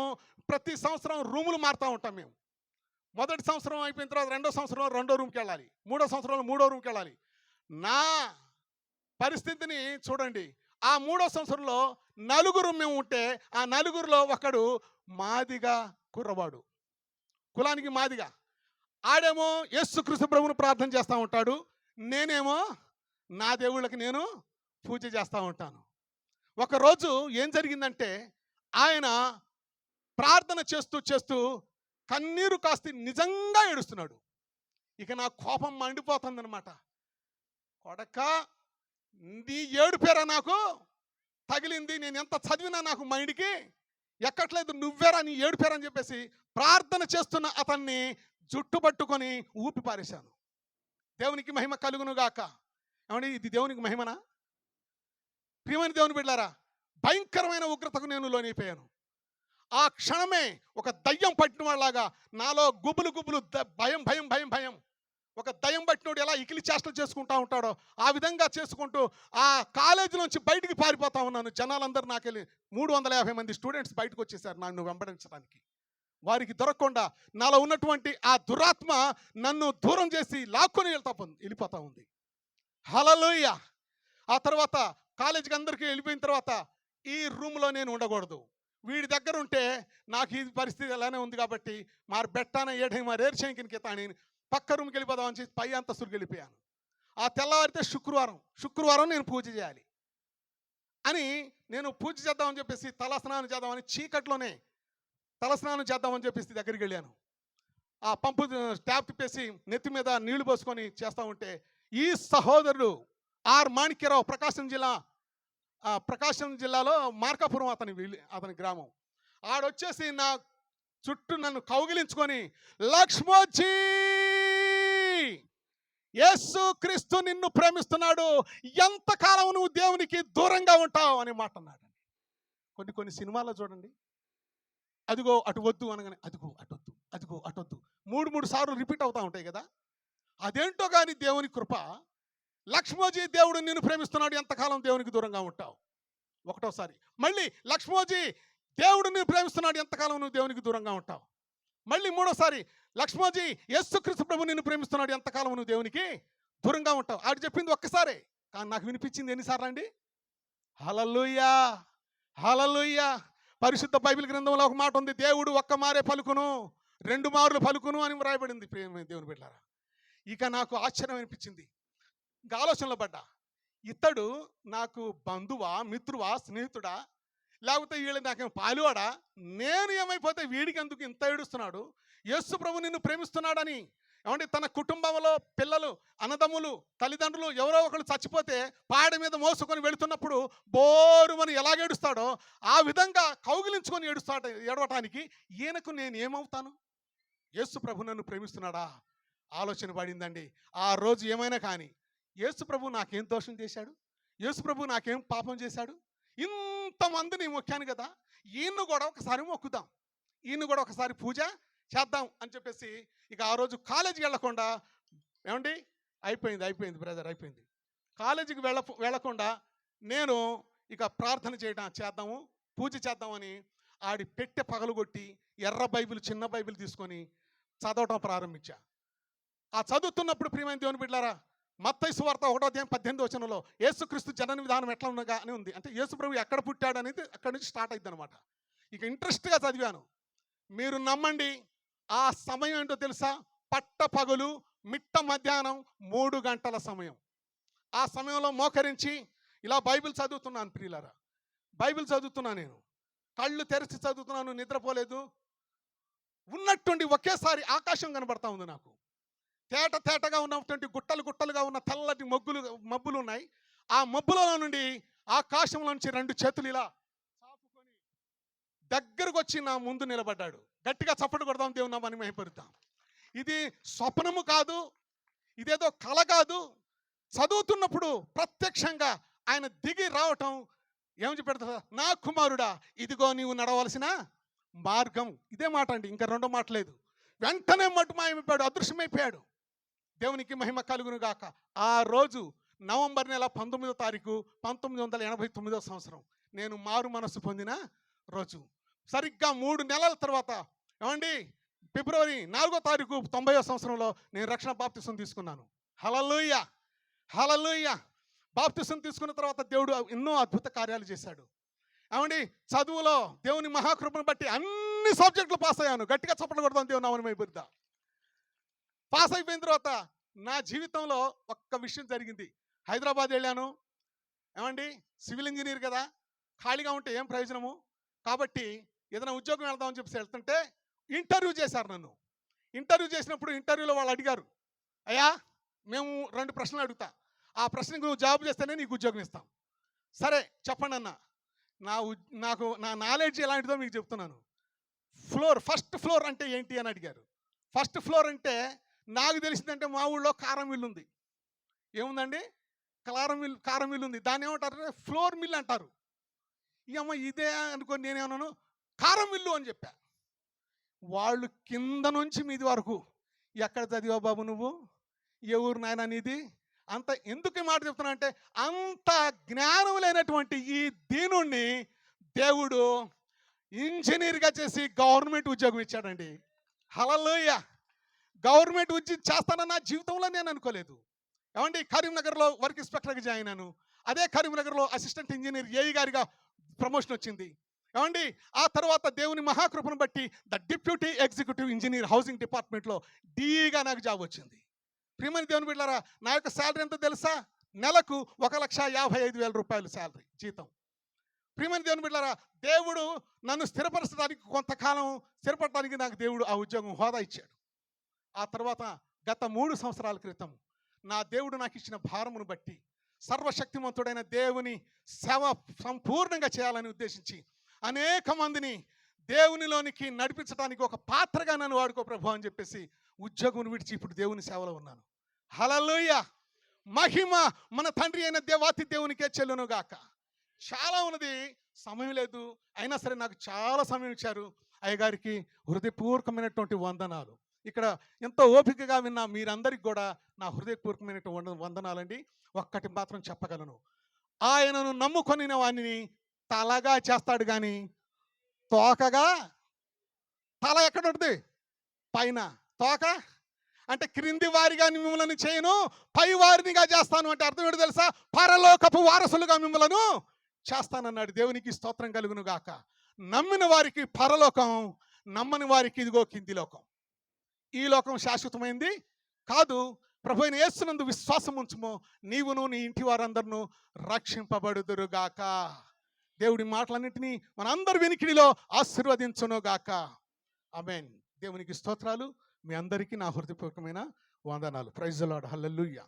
ప్రతి సంవత్సరం రూములు మారుతూ ఉంటాం మేము. మొదటి సంవత్సరం అయిపోయిన తర్వాత రెండో సంవత్సరంలో రెండో రూమ్కి వెళ్ళాలి, మూడో సంవత్సరంలో మూడో రూమ్కి వెళ్ళాలి. నా పరిస్థితిని చూడండి. ఆ మూడో సంవత్సరంలో నలుగురు మేము ఉంటే ఆ నలుగురిలో ఒకడు మాదిగా కుర్రవాడు, కులానికి మాదిగా. ఆడేమో యేసుక్రీస్తు ప్రభువును ప్రార్థన చేస్తూ ఉంటాడు, నేనేమో నా దేవుళ్ళకి నేను పూజ చేస్తూ ఉంటాను. ఒకరోజు ఏం జరిగిందంటే ఆయన ప్రార్థన చేస్తూ చేస్తూ కన్నీరు కాస్తి నిజంగా ఏడుస్తున్నాడు. ఇక నా కోపం మండిపోతుందనమాట. కొడక, నీ ఏడుపేరా నాకు తగిలింది, నేను ఎంత చదివినా నాకు మైండ్కి ఎక్కట్లేదు, నువ్వేరా నీ ఏడుపేరా అని చెప్పేసి ప్రార్థన చేస్తున్న అతన్ని జుట్టు పట్టుకొని ఊపి పారేశాను. దేవునికి మహిమ కలుగును గాక. ఏమండి, ఇది దేవునికి మహిమనా? ప్రియమైన దేవుని బిడ్డలారా, భయంకరమైన ఉగ్రతకు నేను లోనైపోయాను. ఆ క్షణమే ఒక దయ్యం పట్టిన వాళ్ళలాగా నాలో గుబులు గుబులు భయం భయం భయం భయం. ఒక దయ్యం పట్టినోడు ఎలా ఇకిలి చేష్టలు చేసుకుంటా ఉంటాడో ఆ విధంగా చేసుకుంటూ ఆ కాలేజీలోంచి బయటికి పారిపోతా ఉన్నాను. జనాలందరూ నాకెళ్ళి 350 మంది స్టూడెంట్స్ బయటకు వచ్చేసారు నన్ను వెంబడించడానికి. వారికి దొరకకుండా నాలో ఉన్నటువంటి ఆ దురాత్మ నన్ను దూరం చేసి లాక్కొని వెళ్ళిపోతా ఉంది. హల్లెలూయా. ఆ తర్వాత కాలేజీకి అందరికీ వెళ్ళిపోయిన తర్వాత ఈ రూమ్లో నేను ఉండకూడదు, వీడి దగ్గర ఉంటే నాకు ఈ పరిస్థితి అలానే ఉంది కాబట్టి మారు బెట్టాన ఏడై మారు ఏర్చేంకినికి తాని పక్క రూమ్కి వెళ్ళిపోదామని చెప్పి పై అంతస్తుకి వెళ్ళిపోయాను. ఆ తెల్లవారితే శుక్రవారం నేను పూజ చేయాలి అని నేను పూజ చేద్దామని చెప్పేసి తలస్నానం చేద్దామని చీకట్లోనే తలస్నానం చేద్దామని చెప్పేసి దగ్గరికి వెళ్ళాను. ఆ పంపు ట్యాప్ తిప్పేసి నెత్తి మీద నీళ్లు పోసుకొని చేస్తూ ఉంటే ఈ సహోదరుడు ఆర్ మాణిక్యరావు, ప్రకాశం జిల్లాలో మార్కాపురం అతని గ్రామం. ఆడొచ్చేసి నా చుట్టూ నన్ను కౌగిలించుకొని, లక్ష్మోజీ, యేసు క్రీస్తు నిన్ను ప్రేమిస్తున్నాడు, ఎంతకాలం నువ్వు దేవునికి దూరంగా ఉంటావు అని మాట అన్నాడు. కొన్ని సినిమాల్లో చూడండి, అదిగో అటు వద్దు అనగానే అదిగో అటొద్దు, అదిగో అటొద్దు 3 సార్లు రిపీట్ అవుతూ ఉంటాయి కదా. అదేంటో కానీ దేవుని కృప. లక్ష్మోజీ, దేవుడు నిన్ను ప్రేమిస్తున్నాడు, ఎంతకాలం దేవునికి దూరంగా ఉంటావు. ఒకటోసారి మళ్ళీ లక్ష్మోజీ, దేవుడు నిన్ను ప్రేమిస్తున్నాడు, ఎంతకాలం నువ్వు దేవునికి దూరంగా ఉంటావు. మళ్ళీ మూడోసారి లక్ష్మోజీ, యేసుక్రీస్తు ప్రభు నిన్ను ప్రేమిస్తున్నాడు, ఎంతకాలం నువ్వు దేవునికి దూరంగా ఉంటావు. ఆడు చెప్పింది ఒక్కసారే, కానీ నాకు వినిపించింది ఎన్నిసార్లు అండి? హల్లెలూయా, హల్లెలూయా. పరిశుద్ధ బైబిల్ గ్రంథంలో ఒక మాట ఉంది, దేవుడు ఒక్క మారే పలుకును 2 మార్లు పలుకును అని వ్రాయబడింది. ప్రియమైన దేవుని బిడ్డలారా, ఇక నాకు ఆశ్చర్యం అనిపించింది. ఇంకా ఆలోచనలో పడ్డా, ఇతడు నాకు బంధువా, మిత్రువా, స్నేహితుడా, లేకపోతే వీళ్ళు నాకేం పాలువాడా? నేను ఏమైపోతే వీడికి ఎందుకు ఇంత ఏడుస్తున్నాడు? యేసు ప్రభు నిన్ను ప్రేమిస్తున్నాడని. ఏమంటే తన కుటుంబంలో పిల్లలు, అన్నదమ్ములు, తల్లిదండ్రులు ఎవరో ఒకరు చచ్చిపోతే పాడ మీద మోసుకొని వెళుతున్నప్పుడు బోరుమని ఎలాగేడుస్తాడో ఆ విధంగా కౌగిలించుకొని ఏడవటానికి ఈయనకు నేను ఏమవుతాను? యేసు ప్రభు నన్ను ప్రేమిస్తున్నాడా? ఆలోచన పడిందండి. ఆ రోజు ఏమైనా కానీ యేసు ప్రభు నాకేం దోషం చేశాడు? యేసు ప్రభు నాకేం పాపం చేశాడు? ఇంతమందిని మొక్కాను కదా, ఈయన్ను కూడా ఒకసారి మొక్కుదాం, ఈయన్ని కూడా ఒకసారి పూజ చేద్దాం అని చెప్పేసి ఇక ఆ రోజు కాలేజీకి వెళ్ళకుండా, ఏమండి అయిపోయింది బ్రదర్, అయిపోయింది. కాలేజీకి వెళ్ళకుండా నేను ఇక ప్రార్థన చేద్దాము, పూజ చేద్దామని ఆడి పెట్టె పగలగొట్టి ఎర్ర బైబిల్, చిన్న బైబిల్ తీసుకొని చదవటం ప్రారంభించా. ఆ చదువుతున్నప్పుడు ప్రియమైన దేవుని బిడ్డలారా, మత్తయి సువార్త 1:18 యేసుక్రీస్తు జనన విధానం ఎట్లా ఉన్నగా అని ఉంది. అంటే యేసు ప్రభు ఎక్కడ పుట్టాడు అనేది అక్కడి నుంచి స్టార్ట్ అయింది అనమాట. ఇక ఇంట్రెస్ట్గా చదివాను. మీరు నమ్మండి, ఆ సమయం ఏంటో తెలుసా? పట్ట పగలు మిట్ట మధ్యాహ్నం 3 గంటల సమయం. ఆ సమయంలో మోకరించి ఇలా బైబిల్ చదువుతున్నాను. ప్రియులారా, బైబిల్ చదువుతున్నా, నేను కళ్ళు తెరిచి చదువుతున్నాను, నిద్రపోలేదు. ఉన్నట్టుండి ఒకేసారి ఆకాశం కనబడతా ఉంది నాకు. తేటగా ఉన్నటువంటి గుట్టలుగా ఉన్న తెల్లటి మబ్బులు ఉన్నాయి. ఆ మబ్బులలో నుండి ఆకాశంలో నుంచి 2 చేతులు ఇలా చాపుకొని దగ్గరకు వచ్చి నా ముందు నిలబడ్డాడు. గట్టిగా చప్పట్లు కొడదాం, దేవుని నామాన్ని మహిమపరుద్దాం. ఇది స్వప్నము కాదు, ఇదేదో కల కాదు. చదువుతున్నప్పుడు ప్రత్యక్షంగా ఆయన దిగి రావటం ఏమని చెప్పాడు? నా కుమారుడా, ఇదిగో నీవు నడవలసిన మార్గం. ఇదే మాట అండి, ఇంకా రెండో మాట లేదు. వెంటనే మటు మాయమైపోయాడు, అదృశ్యమైపోయాడు. దేవునికి మహిమ కలుగును గాక. ఆ రోజు నవంబర్ నెల 19వ తారీఖు 1989వ సంవత్సరం నేను మారు మనస్సు పొందిన రోజు. సరిగ్గా 3 నెలల తర్వాత ఏమండి, ఫిబ్రవరి 4వ తారీఖు 90వ సంవత్సరంలో నేను రక్షణ బాప్తిసం తీసుకున్నాను. హల్లెలూయా, హల్లెలూయా. బాప్తిసం తీసుకున్న తర్వాత దేవుడు ఎన్నో అద్భుత కార్యాలు చేశాడు. ఏమండి, చదువులో దేవుని మహాకృపను బట్టి అన్ని సబ్జెక్టులు పాస్ అయ్యాను. గట్టిగా చప్పట్లు కొడతాను, దేవుని నామమున మహిమ. పాస్ అయిపోయిన తర్వాత నా జీవితంలో ఒక్క విషయం జరిగింది. హైదరాబాద్ వెళ్ళాను. ఏమండి, సివిల్ ఇంజనీర్ కదా, ఖాళీగా ఉంటే ఏం ప్రయోజనము, కాబట్టి ఏదైనా ఉద్యోగం వెళ్దామని చెప్పేసి వెళ్తుంటే ఇంటర్వ్యూ చేశారు నన్ను. ఇంటర్వ్యూ చేసినప్పుడు ఇంటర్వ్యూలో వాళ్ళు అడిగారు, అయ్యా మేము 2 ప్రశ్నలు అడుగుతా, ఆ ప్రశ్నకు నువ్వు జవాబు చేస్తేనే నీకు ఉద్యోగం ఇస్తాం. సరే చెప్పండి అన్న. నాకు నా నాలెడ్జ్ ఎలాంటిదో మీకు చెప్తున్నాను. ఫస్ట్ ఫ్లోర్ అంటే ఏంటి అని అడిగారు. ఫస్ట్ ఫ్లోర్ అంటే నాకు తెలిసిందంటే మా ఊళ్ళో కారం మిల్లు ఉంది. ఏముందండి? కారం మిల్లు ఉంది. దాన్ని ఏమంటారు? ఫ్లోర్ మిల్ అంటారు. అమ్మ ఇదే అనుకోని నేనేమన్నాను, కారం మిల్లు అని చెప్పా. వాళ్ళు కింద నుంచి మీది వరకు, ఎక్కడ చదివావు బాబు నువ్వు, ఏ ఊరు నాయన నీది, అంత ఎందుకు ఈ మాట చెప్తున్నా అంటే, అంత జ్ఞానం లేనటువంటి ఈ దీనుణ్ణి దేవుడు ఇంజనీర్గా చేసి గవర్నమెంట్ ఉద్యోగం ఇచ్చాడండి. హల్లెలూయా. గవర్నమెంట్ ఉద్యోగం చేస్తానన్న జీవితంలో నేను అనుకోలేదు. ఏమండి, కరీంనగర్లో వర్క్ ఇన్స్పెక్టర్గా జాయిన్ అయ్యాను. అదే కరీంనగర్లో అసిస్టెంట్ ఇంజనీర్ ఏఈ గారిగా ప్రమోషన్ వచ్చింది. ఏమండి, ఆ తర్వాత దేవుని మహాకృపను బట్టి the deputy executive engineer housing డిపార్ట్మెంట్లో డీఈగా నాకు జాబ్ వచ్చింది. ప్రియమైన దేవుని బిడ్డలారా, నా యొక్క శాలరీ ఎంతో తెలుసా? నెలకు 1,55,000 రూపాయలు శాలరీ, జీతం. ప్రియమైన దేవుని బిడ్డలారా, దేవుడు నన్ను స్థిరపరచడానికి, కొంతకాలం స్థిరపడడానికి నాకు దేవుడు ఆ ఉద్యోగం హోదా ఇచ్చాడు. ఆ తర్వాత గత 3 సంవత్సరాల క్రితం నా దేవుడు నాకు ఇచ్చిన భారమును బట్టి సర్వశక్తిమంతుడైన దేవుని సేవ సంపూర్ణంగా చేయాలని ఉద్దేశించి అనేక మందిని దేవునిలోనికి నడిపించడానికి ఒక పాత్రగా నన్ను వాడుకో ప్రభు అని చెప్పేసి ఉద్యోగం విడిచి ఇప్పుడు దేవుని సేవలో ఉన్నాను. హల్లెలూయా. మహిమ మన తండ్రి అయిన దేవాతి దేవునికే చెల్లును గాక. చాలా ఉన్నది, సమయం లేదు, అయినా సరే నాకు చాలా సమయం ఇచ్చారు. అయ్యగారికి హృదయపూర్వకమైనటువంటి వందనాలు. ఇక్కడ ఎంతో ఓపికగా విన్న మీరందరికీ కూడా నా హృదయపూర్వకమైనటువంటి వందనాలండి. ఒక్కటి మాత్రం చెప్పగలను, ఆయనను నమ్ముకొనిన వాడిని తలగా చేస్తాడు కానీ తోకగా, తల ఎక్కడ ఉంటుంది? పైన. తోక అంటే క్రింది వారిగా మిమ్మల్ని చేయను, పై వారినిగా చేస్తాను అంటే అర్థం ఏంటో తెలుసా? పరలోకపు వారసులుగా మిమ్మల్ని చేస్తానన్నాడు. దేవునికి స్తోత్రం కలుగును గాక. నమ్మిన వారికి పరలోకం, నమ్మని వారికి ఇదిగో కింది లోకం. ఈ లోకం శాశ్వతమైంది కాదు. ప్రభు అయిన యేసునందు విశ్వాసం ఉంచుమో, నీవును నీ ఇంటి వారందరూ రక్షింపబడుదురుగాక. దేవుడి మాటలన్నింటినీ మనందరి వినికిడిలో ఆశీర్వదించును గాక. ఆమేన్. దేవునికి స్తోత్రాలు. మీ అందరికీ నా హృదయపూర్వకమైన వందనాలు. Praise the Lord. హల్లెలూయా.